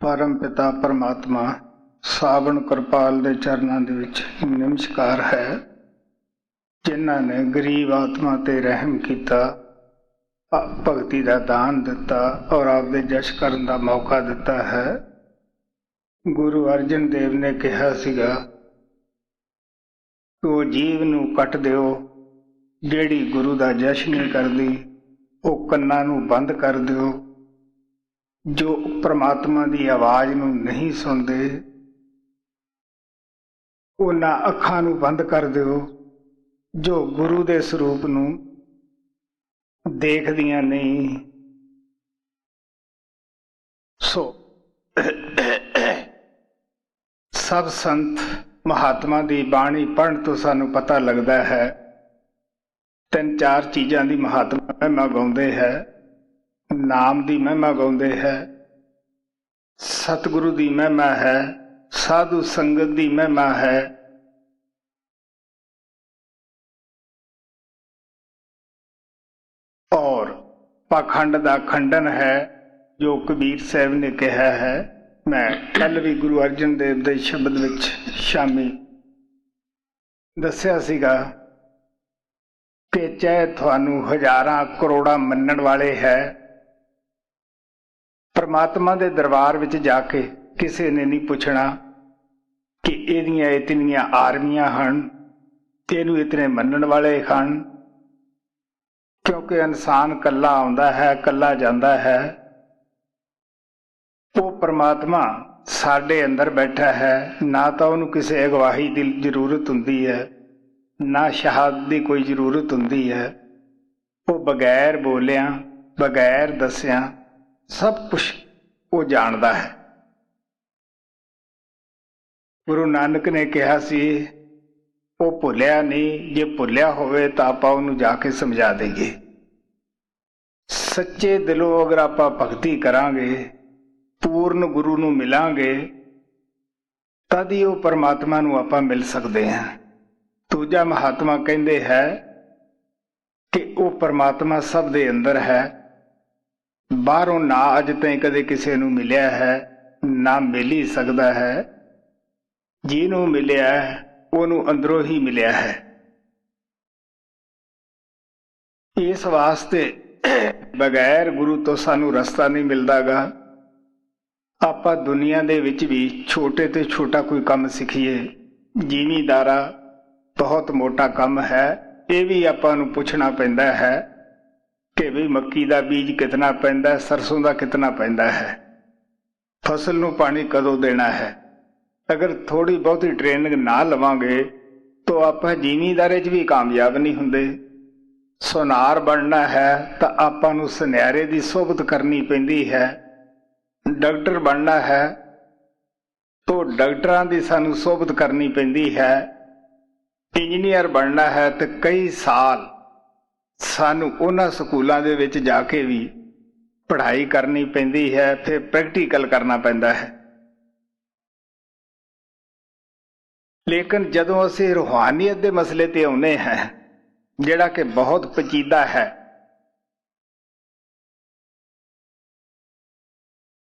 परम पिता परमात्मा सावण कृपाल दे चरनां दे विच नमस्कार है, जिन्हां ने गरीब आत्मा ते रहम किया, भगती का दान दिता और आपदे जश करन दा मौका दिता है। गुरु अर्जन देव ने कहा सीगा कि वो जीव नूं कट दिओ जिहड़ी गुरु दा जश नहीं करदी, वो कन्नां नूं बंद कर दिओ जो परमात्मा की आवाज़ नूं नहीं सुनते, उन्हां अखां नूं बंद कर दिओ जो गुरु दे स्वरूप नूं देखदियां नहीं। सो सब संत महात्मा की बाणी पढ़न तो सानू पता लगता है, तीन चार चीज़ां की महात्मा महिमा गाउंदे है। नाम की महिमा गाउंदे है, सतगुरु की महिमा है, साधु संगत की महिमा है, और पाखंड का खंडन है जो कबीर साहब ने कहा है। मैं कल भी गुरु अर्जन देव के शब्द विच शामी दस्या सीगा कि चाहे थानू हजारां करोड़ां मन्नण वाले है, परमात्मा दे दरबार विच जाके किसी ने नहीं पूछना कि इहदियां इतनियां आर्मियां हन, इहनूं इतने मन्नण वाले हन, क्योंकि इंसान कल्ला आउंदा है कल्ला जांदा है। वो परमात्मा साडे अंदर बैठा है, ना तो उहनूं किसी अगवाही की जरूरत हुंदी है, ना शहादत की कोई जरूरत हुंदी है। वो बगैर बोलिया बगैर दसिया सब कुछ वो जानता है। गुरु नानक ने कहा सी वो भुलिया नहीं, जे भुलिया होवे तां आपां उहनूं जाके समझा देंगे। सच्चे दिलों अगर आपां भगती करांगे, पूर्ण गुरु नूं मिलांगे, तद ही वो परमात्मा नूं आपां मिल सकते हैं। दूजा महात्मा कहते हैं कि वो परमात्मा सब दे अंदर है, बाहरों ना अज ताईं कदे किसी नूं मिलिया है, ना मिल ही सकता है। जिन्हों मिलिया है उन्होंने अंदरों ही मिलिया है। इस वास्ते बगैर गुरु तो सानू रास्ता नहीं मिलता गा। आपां दुनिया दे विच भी छोटे ते छोटा कोई काम सीखीए, जिमीदारा बहुत मोटा काम है, ये भी आपां नूं पुछना पैंदा है कि भी मक्की का बीज कितना पैंदा, सरसों का कितना पैंदा है, फसल नूं पानी कदों देना है। अगर थोड़ी बहुती ट्रेनिंग ना लवांगे तो आपां जिमीदारे च भी कामयाब नहीं हुंदे। सुनार बनना है तो आपां नूं सुनहरे की सोबत करनी पैंदी है। डॉक्टर बनना है तो डॉक्टरां की सानूं सोबत करनी पैंदी है। इंजीनियर बनना है तो कई साल सानू उन्हां स्कूलों दे विच जाके भी पढ़ाई करनी पैंदी है, फिर प्रैक्टिकल करना पैंदा है। लेकिन जदों असीं रूहानियत दे मसले ते आउंदे हैं, जिहड़ा कि बहुत पेचीदा है,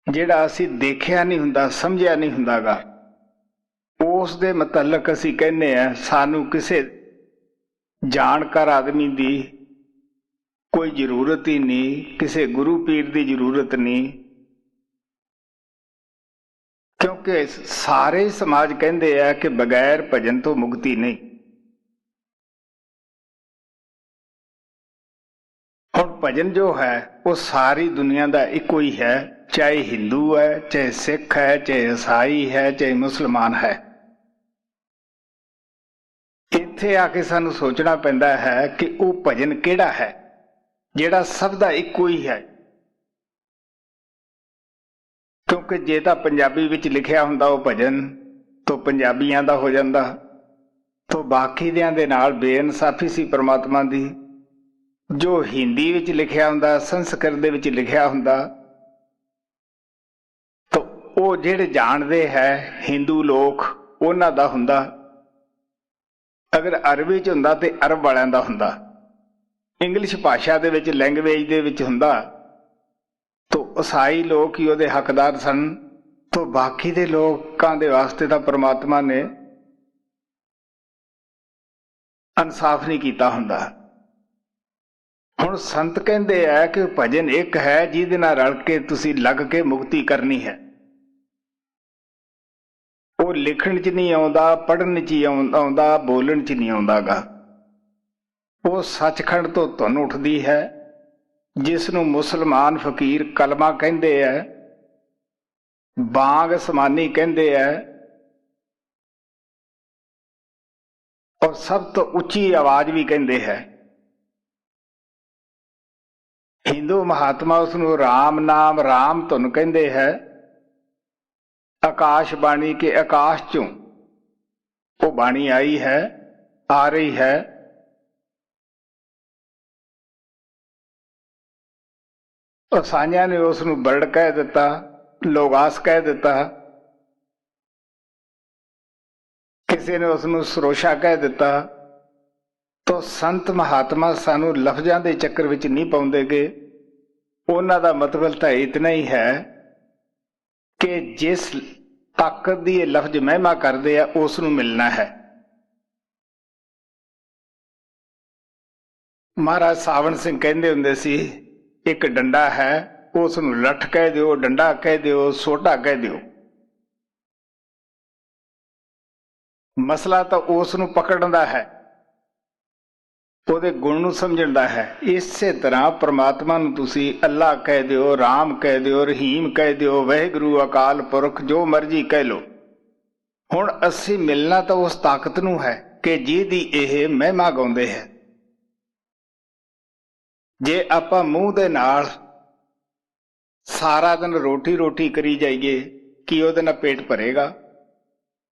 जिहड़ा असीं देखिया नहीं हुंदा, समझिया नहीं हुंदा गा, उस दे मुतलक असीं कहने हैं सानू किसी जानकार आदमी दी कोई जरूरत ही नहीं, किसी गुरु पीर की जरूरत नहीं, क्योंकि सारे समाज कहते हैं कि बगैर भजन तो मुक्ति नहीं। और भजन जो है वो सारी दुनिया का इको ही है, चाहे हिंदू है, चाहे सिख है, चाहे ईसाई है, चाहे मुसलमान है। इत्थे आके सानू सोचना पैंदा है कि वो भजन किहड़ा है जिहड़ा सब दा इको ही है। क्योंकि जे तां पंजाबी विच लिखिया हुंदा वो भजन तो पंजाबियां दा हो जांदा, तो बाकी दियां दे नाल बेइनसाफी सी परमात्मा दी। जो हिंदी विच लिखिया हुंदा, संस्कृत दे विच लिखिया हुंदा, तो वो जिहड़े जाणदे है हिंदू लोक उन्हां दा हुंदा। अगर अरबी च हुंदा ते अरब वालियां दा हुंदा, इंग्लिश भाषा दे विच लैंगवेज दे विच हुंदा तो ईसाई लोग ही उहदे हकदार सन, तो बाकी दे लोकां दे वास्ते तां परमात्मा ने इंसाफ नहीं कीता हुंदा। हुण संत कहंदे आ कि भजन एक है जिहदे नाल रल के तुसीं लग के मुक्ति करनी है। वो लिखण च नहीं आउंदा, पढ़न च ही आउंदा, बोलण च नहीं आउंदा गा। वो सचखंड तो धुन उठदी है जिस नूं मुसलमान फकीर कलमा कहंदे आ, बांग समानी कहंदे आ, और सब तो उच्ची आवाज भी कहंदे है। हिंदू महात्मा उसनूं राम नाम राम धुन कहंदे है। आकाश बाणी के आकाश चों वो बाणी आई है, आ रही है। और साइयां ने उसनूं बरड़ कह दिता, लोगास कह दिता, किसी ने उसनूं सरोशा कह दिता। तो संत महात्मा सानू लफ्जां दे चक्कर विच नहीं पाउंदे गे। उन्हां दा मतलब तां इतना ही है कि जिस ताकत दी ये लफ्ज महिमा करदे आ उस नूं मिलना है। महाराज सावण सिंह कहंदे हुंदे सी, एक डंडा है उस नूं लठ कह दिओ, डंडा कह दिओ, सोटा कह दिओ, मसला तो उस नूं पकड़न दा है, ਉਹਦੇ गुण ਨੂੰ ਸਮਝਣ ਦਾ ਹੈ। ਇਸੇ ਤਰ੍ਹਾਂ परमात्मा ਨੂੰ ਤੁਸੀਂ ਅੱਲਾ ਕਹਿ ਦਿਓ, ਰਾਮ ਕਹਿ ਦਿਓ, ਰਹੀਮ ਕਹਿ ਦਿਓ, ਵਾਹਿਗੁਰੂ, ਅਕਾਲ ਪੁਰਖ, ਜੋ ਮਰਜ਼ੀ ਕਹਿ ਲਓ। ਹੁਣ ਅਸੀਂ ਮਿਲਣਾ ਤਾਂ ਉਸ ਤਾਕਤ ਨੂੰ ਹੈ ਕਿ ਜਿਹਦੀ ਇਹ ਮਹਿਮਾ ਗਾਉਂਦੇ ਹੈ। ਜੇ ਆਪਾਂ ਮੂੰਹ ਦੇ ਨਾਲ ਸਾਰਾ ਦਿਨ ਰੋਟੀ ਰੋਟੀ ਕਰੀ ਜਾਈਏ ਕੀ ਉਹਦੇ ਨਾਲ ਪੇਟ ਭਰੇਗਾ?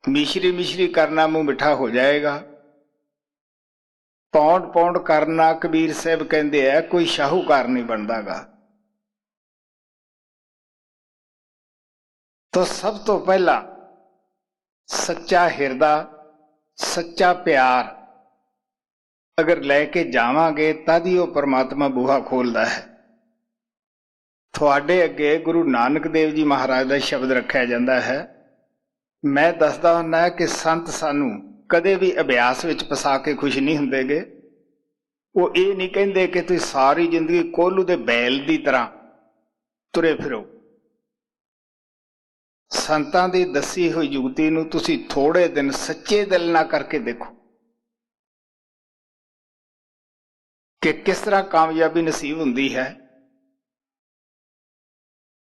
ਮਿਸ਼ਰੀ ਮਿਸ਼ਰੀ ਕਰਨਾ ਮੂੰਹ ਮਿੱਠਾ ਹੋ ਜਾਏਗਾ। पौंड पौंड करना कबीर साहब कहते हैं कोई शाहूकार नहीं बनता गा। तो सब तो पहला सच्चा हिरदा, सच्चा प्यार अगर लैके जावांगे तद ही वो परमात्मा बूहा खोलता है। थोड़े अगे गुरु नानक देव जी महाराज का शब्द रखा जाता है। मैं दसदा हुंदा कि संत सानू कदे भी अभ्यास विच फसा के खुश नहीं हुंदे गे। वो ये नहीं कहते कि तुसीं सारी जिंदगी कोहलू दे बैल की तरह तुरे फिरो। संतां दी दसी हुई जुगती नूं तुसीं थोड़े दिन सच्चे दिल ना करके देखो कि किस तरह कामयाबी नसीब हुंदी है।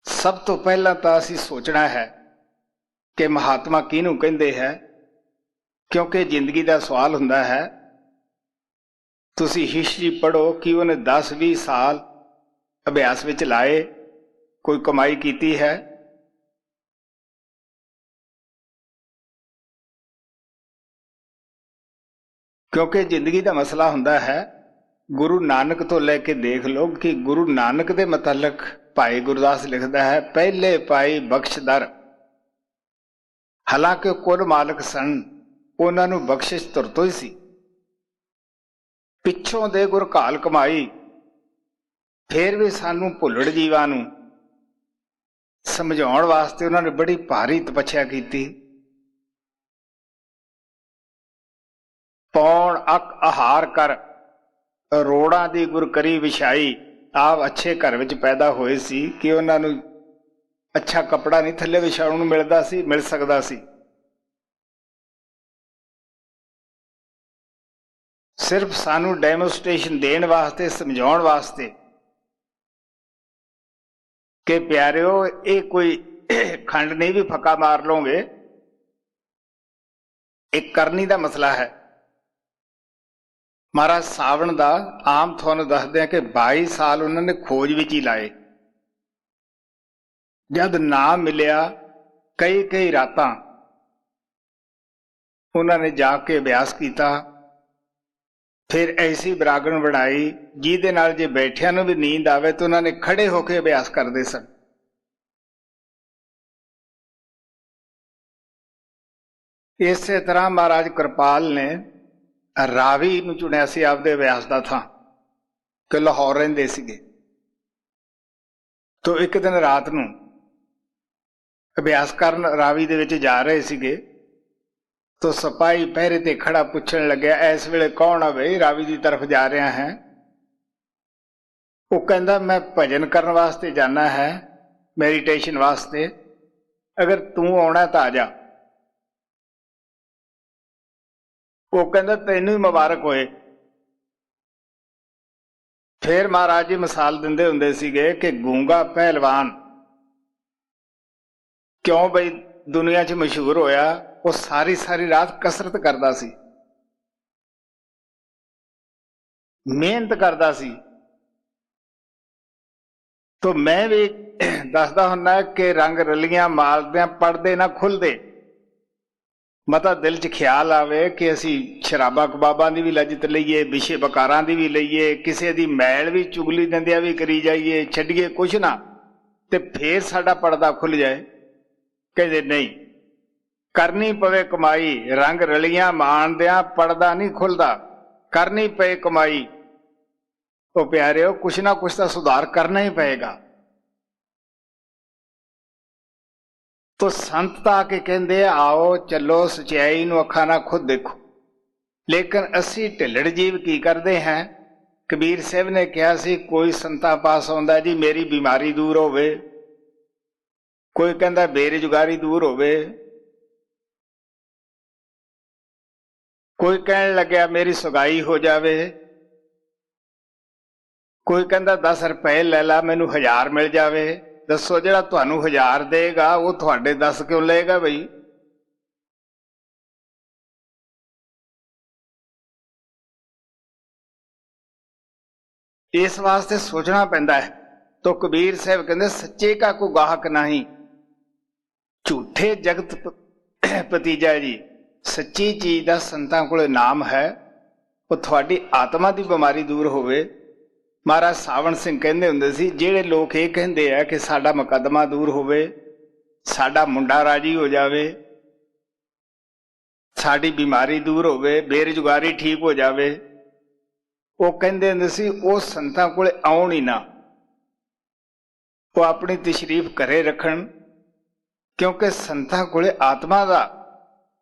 सब तो पहला तो असीं सोचना है कि महात्मा किहनूं कहंदे है, क्योंकि जिंदगी का सवाल हुंदा है। तुसी हिस्ट्री पढ़ो कि उन्हें 10-20 साल अभ्यास विच लाए, कोई कमाई कीती है? क्योंकि जिंदगी का मसला हुंदा है। गुरु नानक तो लैके देख लो कि गुरु नानक के मुतलक भाई गुरदास लिखता है, पहले पाई बख्शदर, हालांकि कुल मालक सन, उन्हां नूं बख्शिश तुर तो ही सी। पिछों दे गुर घाल कमाई, फिर भी सानू भुलड़ जीवां नूं समझाउण वास्ते उन्होंने बड़ी भारी तपस्या की। पौण अक आहार कर, रोड़ा दी गुर करी विछाई। आप अच्छे घर विच पैदा होए सी कि उन्होंने अच्छा कपड़ा नहीं थल्ले विछाउण नूं मिलदा सी, मिल सकदा सी। सिर्फ सानू डेमोस्ट्रेशन देने वास्ते, समझाउण वास्ते कि प्यारिओ ये कोई खंड नहीं भी फक्का मार लोगे, एक करनी का मसला है। महाराज सावण का आम थानू दसदे कि 22 साल उन्होंने खोज विच ही लाए। जब ना मिलिया कई कई रातां उन्होंने जाके अभ्यास किया। फिर ऐसी बरागण बनाई जिहदे नाल जे बैठिया नूं भी नींद आवे तो उन्होंने खड़े होकर अभ्यास करते सन। इस तरह महाराज कृपाल ने रावी नूं चुनिया सी आपदे अभ्यास दा थां कि लाहौर रहिंदे सीगे। तो एक दिन रात नूं ਅਭਿਆਸ ਕਰਨ ਰਾਵੀ ਦੇ ਵਿੱਚ ਜਾ ਰਹੇ ਸੀਗੇ तो सिपाही पहरे ते खड़ा पूछण लग्या, इस वेले कौन है बई, रावी की तरफ जा रहा है? वो कहता मैं भजन करने वास्ते जाना है, मैडिटेशन वास्ते, अगर तू आना तो आ जा। वो कहता तेनू ही मुबारक होए। फिर महाराज जी मिसाल दिंदे हुंदे सीगे कि गूंगा पहलवान क्यों बई दुनिया च मशहूर होया, वो सारी सारी रात कसरत करता सी, मेहनत करता सी। तो मैं भी दसदा हुन्ना कि रंग रलियां मालदे पढ़दे ना खुलदे, मता दिल च ख्याल आवे कि असी शराबा कबाबां दी भी लज्जत लईए, विशे बकारां दी भी लईए, किसी दी मैल भी चुगली दिंदियां भी करी जाइए, छड्डीए कुछ ना, ते फिर साडा पर्दा खुल जाए। कहते नहीं, करनी पवे कमाई, रंग रलियां माणदियां पर्दा नहीं खुलदा, करनी पे कमाई। तो प्यारे कुछ ना कुछ तो सुधार करना ही पएगा। तो संत तो आके कहते आओ चलो सच्चाई नूं अखां नाल खुद देखो, लेकिन असी ढिलड़ जीव की करते हैं। कबीर साहब ने कहा सी कोई संतां पास आउंदा जी मेरी बीमारी दूर होवे, कोई कहता बेरोजगारी दूर होवे, कोई कहन लग्या मेरी सगाई हो जावे, कोई कहता 10 रुपए ले ला मैनू 1000 मिल जावे। दसो जिहड़ा तुहानू 1000 देगा वो तुहाडे 10 क्यों लेगा बई? इस वास्ते सोचना पैंदा है। तो कबीर साहब कहते सच्चे का को गाहक नहीं, झूठे जगत भतीजा जी। सच्ची चीज का संतां कोले नाम है, वो थोड़ी आत्मा की बीमारी दूर होवे। महाराज सावण सिंह कहते हुंदे सी जिहड़े लोग ये कहते हैं कि साडा मुकदमा दूर होवे, साडा मुंडा राजी हो जावे, साडी बीमारी दूर होवे, बेरोजगारी ठीक हो जावे, वो कहते हुंदे सी वो संतां कोले आउण ही ना, वो अपनी तशरीफ घरे रखण, क्योंकि संतां कोले आत्मा का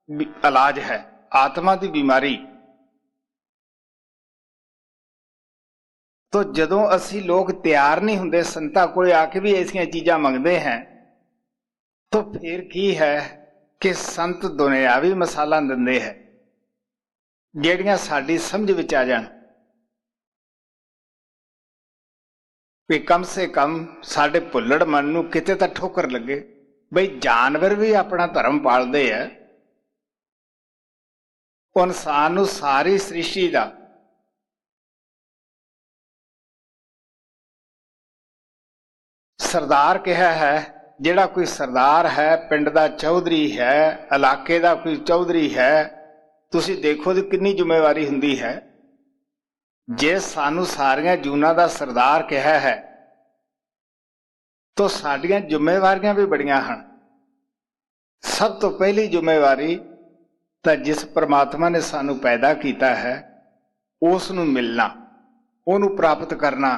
इलाज है, आत्मा की बीमारी। तो जदों असी लोग तैयार नहीं हुंदे संतां कोले आके भी ऐसियां चीज़ां मंगते हैं, तो फिर की है कि संत दुनियावी मिसालां दिंदे है जिहड़ियां साडी समझ विच आ जाण, भी कम से कम साडे भुल्लड़ मन नूं किते तां ठोकर लगे। बई जानवर भी अपना धर्म पालदे है, इंसान नूं सारी सृष्टि दा सरदार कहा है। जिहड़ा कोई सरदार है, पिंड दा चौधरी है, इलाके दा कोई चौधरी है, तुसी देखो दी कितनी जिम्मेवारी हुंदी है। जे सानू सारियां जूनां दा सरदार कहा है तो साडियां जिम्मेवारियां भी बड़ियां हन। सब तो पहली जिम्मेवारी तो जिस परमात्मा ने सानू पैदा किया है उस नूं मिलना, उहनूं प्राप्त करना।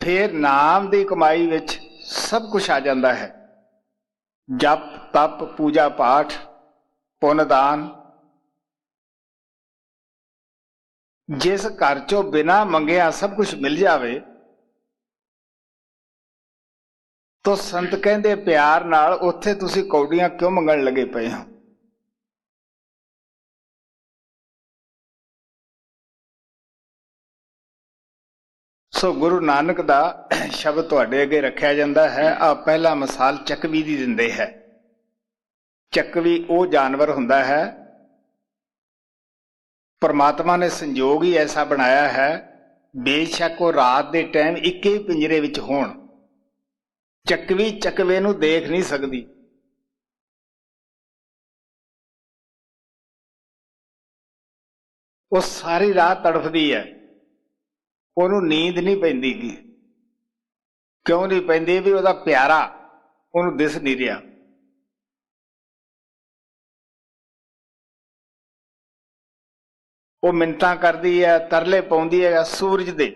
फिर नाम की कमाई विच सब कुछ आ जाता है, जप तप पूजा पाठ पुनदान। जिस घर चों बिना मंगिया सब कुछ मिल जावे तो संत कहते प्यार नाल उत्थे तुसी कौड़ियां क्यों मंगण लगे पे हो? सो गुरु नानक दा शब्द तुहाडे अगे रखिया जाता है। आ पहला मिसाल चकवी दी दिंदे है। चकवी वो जानवर हुंदा है, परमात्मा ने संजोग ही ऐसा बनाया है, बेशक वो रात के टाइम एक ही पिंजरे विच होण, चकवी चकवे नूं देख नहीं सकती। वो सारी रात तड़फदी है, ਉਹਨੂੰ नींद नहीं पैंदी गी। क्यों नहीं पैंदी? भी ਉਹਦਾ प्यारा ਉਹਨੂੰ दिस नहीं रहा। वो मिन्नतां करदी है, तरले पाउंदी है सूरज दे,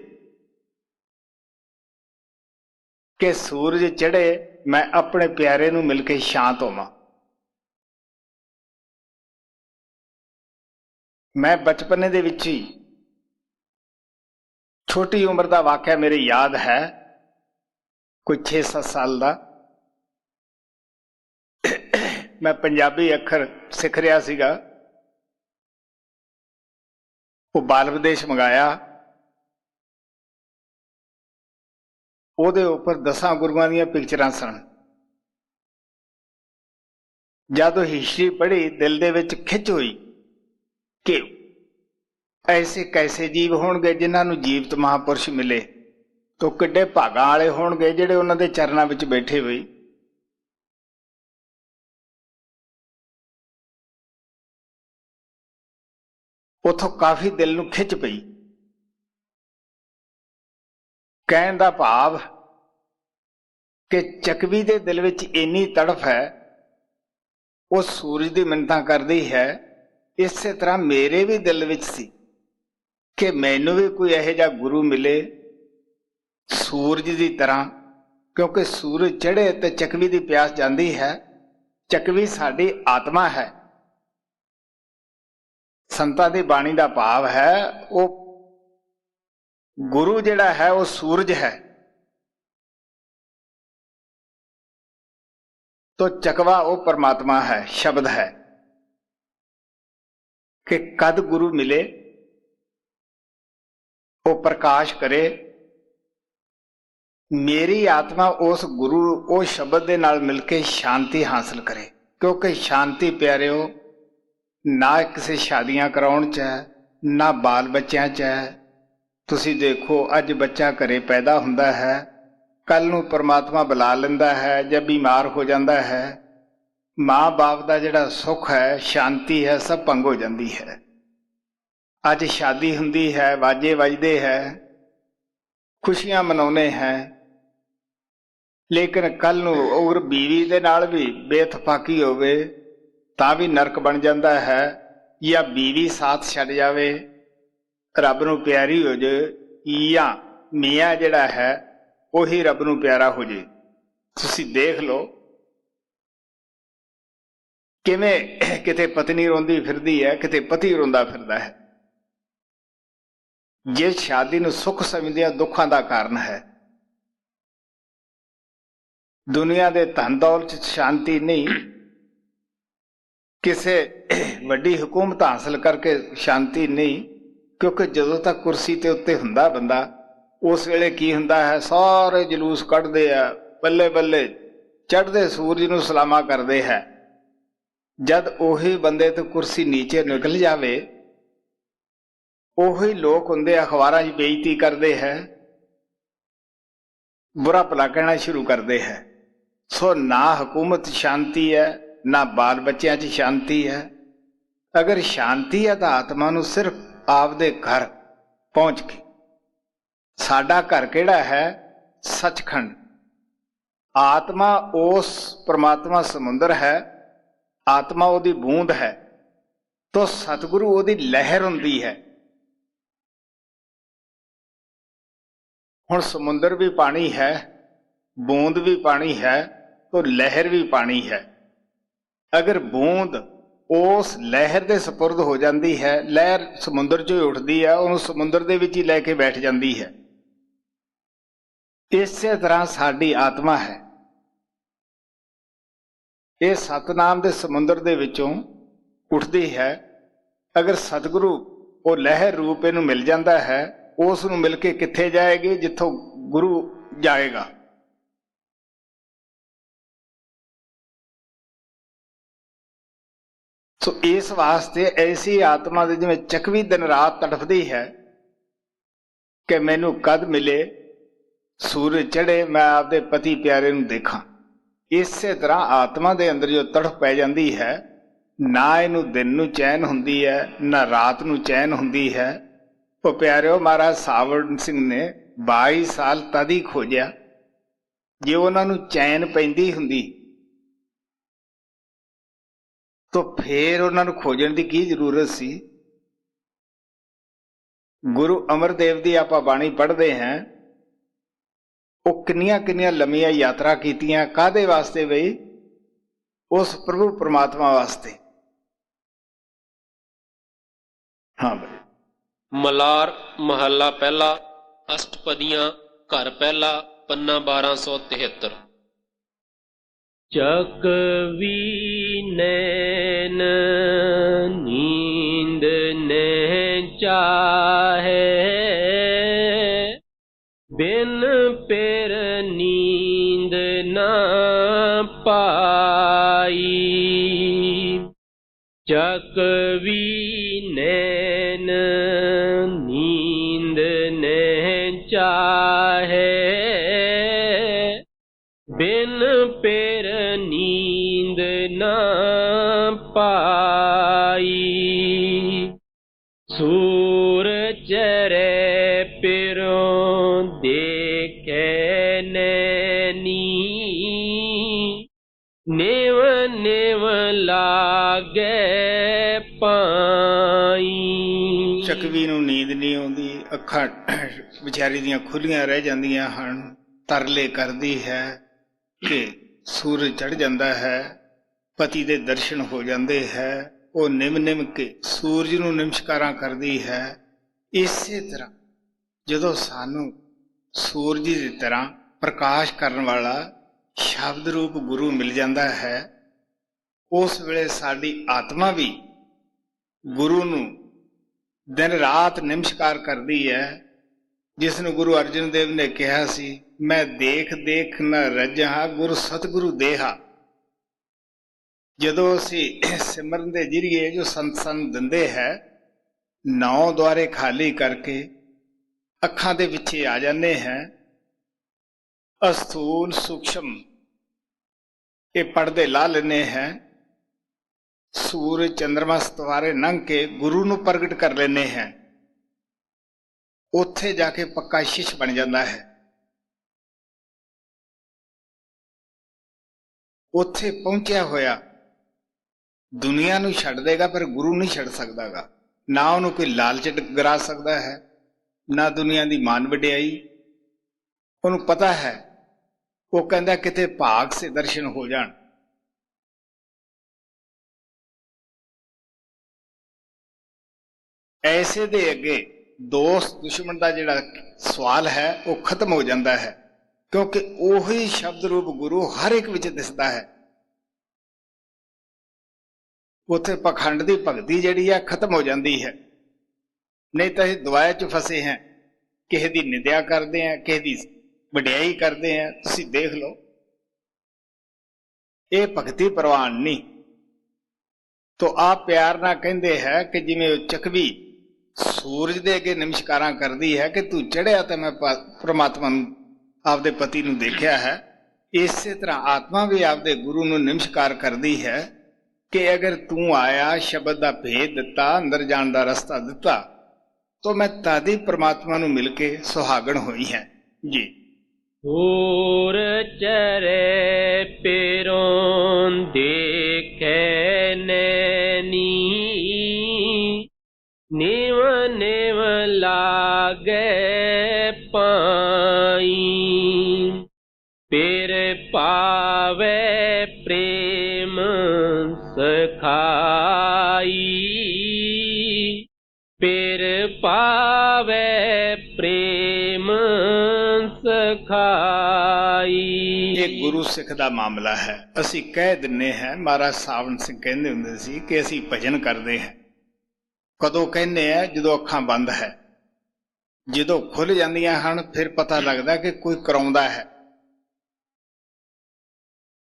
कि सूरज चढ़े मैं अपने प्यारे नूं मिल के शांत होवां। मैं बचपने दे विच ही छोटी उम्र का वाक़या मेरे याद है, कोई 6-7 साल का। मैं पंजाबी अखर सिख रहा सीगा, वो बाल विदेश मंगाया, ਉਹਦੇ ਉੱਪਰ 10 ਗੁਰੂਆਂ ਦੀਆਂ ਪਿਕਚਰਾਂ ਸਨ। ਜਦੋਂ ਹਿਸਟਰੀ ਪੜ੍ਹੀ ਦਿਲ ਦੇ ਵਿੱਚ ਖਿੱਚ ਹੋਈ ਕਿ ਐਸੇ ਕੈਸੇ ਜੀਵ ਹੋਣਗੇ ਜਿਨ੍ਹਾਂ ਨੂੰ ਜੀਵਤ ਮਹਾਂਪੁਰਸ਼ ਮਿਲੇ, ਤੋ ਕਿੱਡੇ ਭਾਗਾਂ ਵਾਲੇ ਹੋਣਗੇ ਜਿਹੜੇ ਉਹਨਾਂ ਦੇ ਚਰਨਾਂ ਵਿੱਚ ਬੈਠੇ ਹੋਏ। ਉੱਥੋਂ ਕਾਫੀ ਦਿਲ ਨੂੰ ਖਿੱਚ ਪਈ। ਕਹਿਣ ਦਾ ਭਾਵ ਕਿ ਚੱਕਵੀ ਦੇ ਦਿਲ ਵਿੱਚ ਇੰਨੀ ਤੜਫ ਹੈ, ਉਹ ਸੂਰਜ ਦੀ ਮਿੰਨਤਾਂ ਕਰਦੀ ਹੈ। ਇਸੇ ਤਰ੍ਹਾਂ ਮੇਰੇ ਵੀ ਦਿਲ ਵਿੱਚ ਸੀ ਕਿ ਮੈਨੂੰ ਵੀ ਕੋਈ ਇਹੋ ਜਿਹਾ ਗੁਰੂ ਮਿਲੇ ਸੂਰਜ ਦੀ ਤਰ੍ਹਾਂ, ਕਿਉਂਕਿ ਸੂਰਜ ਚੜ੍ਹੇ ਤੇ ਚੱਕਵੀ ਦੀ ਪਿਆਸ ਜਾਂਦੀ ਹੈ। ਚੱਕਵੀ ਸਾਡੀ ਆਤਮਾ ਹੈ। ਸੰਤਾਂ ਦੀ ਬਾਣੀ ਦਾ ਭਾਵ ਹੈ ਉਹ ਗੁਰੂ ਜਿਹੜਾ ਹੈ ਉਹ ਸੂਰਜ ਹੈ। तो चकवा वो परमात्मा है, शब्द है कि कद गुरु मिले वो प्रकाश करे, मेरी आत्मा उस गुरु उस शब्द दे नाल मिलके शांति हासिल करे। क्योंकि शांति प्यारिओ ना किसी शादियां कराउण च है, ना बाल बच्चों च है। तुसी देखो अज बच्चा घरे पैदा हुंदा है, कल नूं परमात्मा बुला लैंदा है जब बीमार हो जाता है, माँ बाप का जिहड़ा सुख है शांति है सब भंग हो जाती है। अज शादी हुंदी है, वाजे वजदे है, खुशियां मनाउने हैं, लेकिन कल नूं और बीवी दे नाल भी बेतफाकी होवे तां भी नरक बन जाता है, या बीवी साथ छड्ड जावे रब नूं प्यारी हो जाए, या मियाँ जिहड़ा है ਉਹੀ ਰੱਬ ਨੂੰ ਪਿਆਰਾ ਹੋ ਜੇ। ਤੁਸੀਂ ਦੇਖ ਲਓ ਕਿਵੇਂ ਕਿਤੇ ਪਤਨੀ ਰੋਂਦੀ ਫਿਰਦੀ ਹੈ, ਕਿਤੇ ਪਤੀ ਰੋਂਦਾ ਫਿਰਦਾ ਹੈ। ਜੇ ਸ਼ਾਦੀ ਨੂੰ ਸੁੱਖ ਸਮਝਦੇ ਆ, ਦੁੱਖਾਂ ਦਾ ਕਾਰਨ ਹੈ। ਦੁਨੀਆ ਦੇ ਧਨ ਦੌਲਤ 'ਚ ਸ਼ਾਂਤੀ ਨਹੀਂ, ਕਿਸੇ ਵੱਡੀ ਹੁਕੂਮਤ ਹਾਸਲ ਕਰਕੇ ਸ਼ਾਂਤੀ ਨਹੀਂ। ਕਿਉਂਕਿ ਜਦੋਂ ਤੱਕ ਕੁਰਸੀ ਤੇ ਉੱਤੇ ਹੁੰਦਾ ਬੰਦਾ, उस वेले की हुंदा है सारे जलूस कढ़दे आ, बल्ले बल्ले चढ़दे सूरज नूं सलामा करदे है। जद ओही बंदे तो कुर्सी नीचे निकल जावे, ओही लोग हुंदे अखबारां 'च बेइज्जती करदे है, बुरा भला कहना शुरू करदे है। सो ना हुकूमत शांति है, ना बाल बच्चों 'च शांति है। अगर शांति है तो आत्मा नूं सिर्फ आपदे घर पहुंच के, साडा घर केड़ा है? सचखंड। आत्मा उस परमात्मा समुंदर है, आत्मा ओदी बूंद है, तो सतगुरु ओदी लहर हुंदी है। हुण समुंदर भी पानी है, बूंद भी पानी है, तो लहर भी पानी है। अगर बूंद उस लहर दे सपुर्द हो जाती है, लहर समुंदर चों उठदी है, उहनूं समुंदर दे विच ही लैके बैठ जाती है। इसे तरह साडी आत्मा है, ये सतनाम दे समुंदर दे विचों उठदी है। अगर सतगुरु वो लहर रूप इहनूं मिल जाता है, उस नूं मिल के कित्थे जाएगी? जिथों गुरु जाएगा। सो इस वास्ते ऐसी आत्मा दे जिवें चकवी दिन रात तड़फदी है कि मैनूं कद मिले सूरज चढ़े मैं आपदे पति प्यारे नूं देखा। इसे तरह आत्मा दे अंदर जो तड़फ पै जाती है, ना इनू दिन नूं चैन हुंदी है, ना रात नूं चैन हुंदी है। वो प्यारिओ महाराज सावरण सिंह ने 22 साल तद ही खोजिया। जे उन्हां नूं चैन पैंदी हुंदी तो फिर उन्हां नूं खोजण दी की जरूरत सी? गुरु अमरदेव दी आपां बाणी पढ़दे हैं, ਉਹ ਕਿੰਨੀਆਂ ਕਿੰਨੀਆਂ ਲੰਮੀਆਂ ਯਾਤਰਾ ਕੀਤੀਆਂ, ਕਾਹਦੇ ਵਾਸਤੇ ਬਈ? ਉਸ ਪ੍ਰਭੂ ਪਰਮਾਤਮਾ ਵਾਸਤੇ। ਹਾਂ ਬਈ। ਮਲਾਰ ਮਹੱਲਾ ਪਹਿਲਾ, ਅਸ਼ਟਪਦੀਆਂ, ਘਰ ਪਹਿਲਾ, ਪੰਨਾ 1273। ਚਕਵੀ ਨੈਣ ਨੀਂਦ ਨਹਿ ਚਾਹੈ, ਬਿਨ ਪਿਰ ਨੀਂਦ ਨਾ ਪਾਈ। ਚਕਵੀ ਨੈਣ ਨੀਂਦ ਨਹਿ ਚਾਹੈ, ਬਿਨ ਪਿਰ ਨੀਂਦ ਨਾ ਪਾਈ। ਸੂਰ ਚਰੈ ਪਿਰੋਂ ਦੇਖੈ ਨੈਣੀ, ਨਿਵ ਨਿਵ ਲਾਗੈ ਪਾਈ। ਚਕਵੀ ਨੂੰ ਨੀਂਦ ਨਹੀਂ ਆਉਂਦੀ, ਅੱਖਾਂ ਵਿਚਾਰੀ ਦੀਆਂ ਖੁੱਲੀਆਂ ਰਹਿ ਜਾਂਦੀਆਂ ਹਨ। ਤਰਲੇ ਕਰਦੀ ਹੈ ਕਿ ਸੂਰਜ ਚੜ੍ਹ ਜਾਂਦਾ ਹੈ, ਪਤੀ ਦੇ ਦਰਸ਼ਨ ਹੋ ਜਾਂਦੇ ਹੈ। ਉਹ ਨਿਮ ਨਿਮ ਕੇ ਸੂਰਜ ਨੂੰ ਨਮਸਕਾਰਾਂ ਕਰਦੀ ਹੈ। ਇਸੇ ਤਰ੍ਹਾਂ ਜਦੋਂ ਸਾਨੂੰ ਸੂਰਜ ਦੀ ਤਰ੍ਹਾਂ ਪ੍ਰਕਾਸ਼ ਕਰਨ ਵਾਲਾ ਸ਼ਬਦ ਰੂਪ ਗੁਰੂ ਮਿਲ ਜਾਂਦਾ ਹੈ, ਉਸ ਵੇਲੇ ਸਾਡੀ ਆਤਮਾ ਵੀ ਗੁਰੂ ਨੂੰ ਦਿਨ ਰਾਤ ਨਮਸਕਾਰ ਕਰਦੀ ਹੈ। ਜਿਸ ਨੂੰ ਗੁਰੂ ਅਰਜਨ ਦੇਵ ਨੇ ਕਿਹਾ ਸੀ, ਮੈਂ ਦੇਖ ਦੇਖ ਨ ਰੱਜਾਂ, ਗੁਰੂ ਸਤਿਗੁਰੂ ਦੇਹਾ। ਜਦੋਂ ਅਸੀਂ ਸਿਮਰਨ ਦੇ ਜਰੀਏ ਜੋ ਸੰਤ ਸਾਨੂੰ ਦਿੰਦੇ ਹੈ, 9 ਦੁਆਰੇ ਖਾਲੀ ਕਰਕੇ ਅੱਖਾਂ ਦੇ ਪਿੱਛੇ ਆ ਜਾਂਦੇ ਹੈ। ਅਸਥੂਲ ਸੂਖਸ਼ਮ ਇਹ ਪਰਦੇ ਲਾ ਲੈਂਦੇ ਹੈ। ਸੂਰਜ ਚੰਦਰਮਾ ਸਤਵਾਰੇ ਲੰਘ ਕੇ ਗੁਰੂ ਨੂੰ ਪ੍ਰਗਟ ਕਰ ਲੈਂਦੇ ਹੈ। ਉੱਥੇ ਜਾ ਕੇ ਪੱਕਾ ਸ਼ਿਸ਼ ਬਣ ਜਾਂਦਾ ਹੈ। ਉੱਥੇ ਪਹੁੰਚਿਆ ਹੋਇਆ ਦੁਨੀਆ ਨੂੰ ਛੱਡ ਦੇਗਾ, ਪਰ ਗੁਰੂ ਨਹੀਂ ਛੱਡ ਸਕਦਾਗਾ। ਨਾ ਉਹਨੂੰ ਕੋਈ ਲਾਲਚ ਗਰਾ ਸਕਦਾ ਹੈ, ਨਾ ਦੁਨੀਆ ਦੀ ਮਾਨ ਵਡਿਆਈ। ਉਹਨੂੰ ਪਤਾ ਹੈ, ਉਹ ਕਹਿੰਦਾ ਕਿਤੇ ਭਾਗ ਸੇ ਦਰਸ਼ਨ ਹੋ ਜਾਣ। ਐਸੇ ਦੇ ਅੱਗੇ ਦੋਸਤ ਦੁਸ਼ਮਣ ਦਾ ਜਿਹੜਾ ਸਵਾਲ ਹੈ ਉਹ ਖਤਮ ਹੋ ਜਾਂਦਾ ਹੈ, ਕਿਉਂਕਿ ਉਹੀ ਸ਼ਬਦ ਰੂਪ ਗੁਰੂ ਹਰ ਇੱਕ ਵਿੱਚ ਦਿਸਦਾ ਹੈ। ਉੱਥੇ ਪਖੰਡ ਦੀ ਭਗਤੀ ਜਿਹੜੀ ਹੈ ਖਤਮ ਹੋ ਜਾਂਦੀ ਹੈ। ਨਹੀਂ ਤਾਂ ਇਹ ਦੁਆਏ 'ਚ ਫਸੇ ਹੈ, ਕਿਸੇ ਦੀ ਨਿੰਦਿਆ ਕਰਦੇ ਆ, ਕਿਸੇ ਦੀ ਵਡਿਆਈ ਕਰਦੇ ਆ। ਤੁਸੀਂ ਦੇਖ ਲਓ, ਇਹ ਭਗਤੀ ਪ੍ਰਵਾਨ ਨਹੀਂ। ਤੋ ਆਪ ਪਿਆਰ ਨਾਲ ਕਹਿੰਦੇ ਹੈ ਕਿ ਜਿਵੇਂ ਉਹ ਚਕਵੀ ਸੂਰਜ ਦੇ ਅੱਗੇ ਨਮਸਕਾਰਾਂ ਕਰਦੀ ਹੈ ਕਿ ਤੂੰ ਚੜ੍ਹਿਆ ਤਾਂ ਮੈਂ ਪ੍ਰਮਾਤਮਾ ਨੂੰ, ਆਪਦੇ ਪਤੀ ਨੂੰ ਦੇਖਿਆ ਹੈ। ਇਸੇ ਤਰ੍ਹਾਂ ਆਤਮਾ ਵੀ ਆਪਦੇ ਗੁਰੂ ਨੂੰ ਨਮਸਕਾਰ ਕਰਦੀ ਹੈ ਕਿ ਅਗਰ ਤੂੰ ਆਇਆ, ਸ਼ਬਦ ਦਾ ਭੇਦ ਦਿੱਤਾ, ਅੰਦਰ ਜਾਣ ਦਾ ਰਸਤਾ ਦਿੱਤਾ, ਤਾਂ ਮੈਂ ਤਾਦੀ ਪ੍ਰਮਾਤਮਾ ਨੂੰ ਮਿਲ ਕੇ ਸੁਹਾਗਣ ਹੋਈ ਹੈ ਜੀ। ਸੂਰ ਚਰੈ ਪਿਰੋਂ ਦੇਖੈ ਨੈਣੀ, ਨਿਵ ਨਿਵ ਲਾਗੈ ਪਾਈ। ਪਿਰ ਪਾਵੈ ਪ੍ਰੇਮ ਸਖਾਈ, ਪਿਰ ਪਾਵੈ ਪ੍ਰੇਮ ਸਖਾਈ। ਇਹ ਗੁਰੂ ਸਿੱਖ ਦਾ ਮਾਮਲਾ ਹੈ। ਅਸੀਂ ਕਹਿ ਦਿੰਨੇ ਹਾਂ, ਮਹਾਰਾਜ ਸਾਵਣ ਸਿੰਘ ਕਹਿੰਦੇ ਹੁੰਦੇ ਸੀ ਕਿ ਅਸੀਂ ਭਜਨ ਕਰਦੇ ਹਾਂ। ਕਦੋਂ ਕਹਿੰਦੇ ਆ? ਜਦੋਂ ਅੱਖਾਂ ਬੰਦ ਹੈ। ਜਦੋਂ ਖੁੱਲ ਜਾਂਦੀਆਂ ਹਨ ਫਿਰ ਪਤਾ ਲੱਗਦਾ ਕਿ ਕੋਈ ਕਰਾਉਂਦਾ ਹੈ।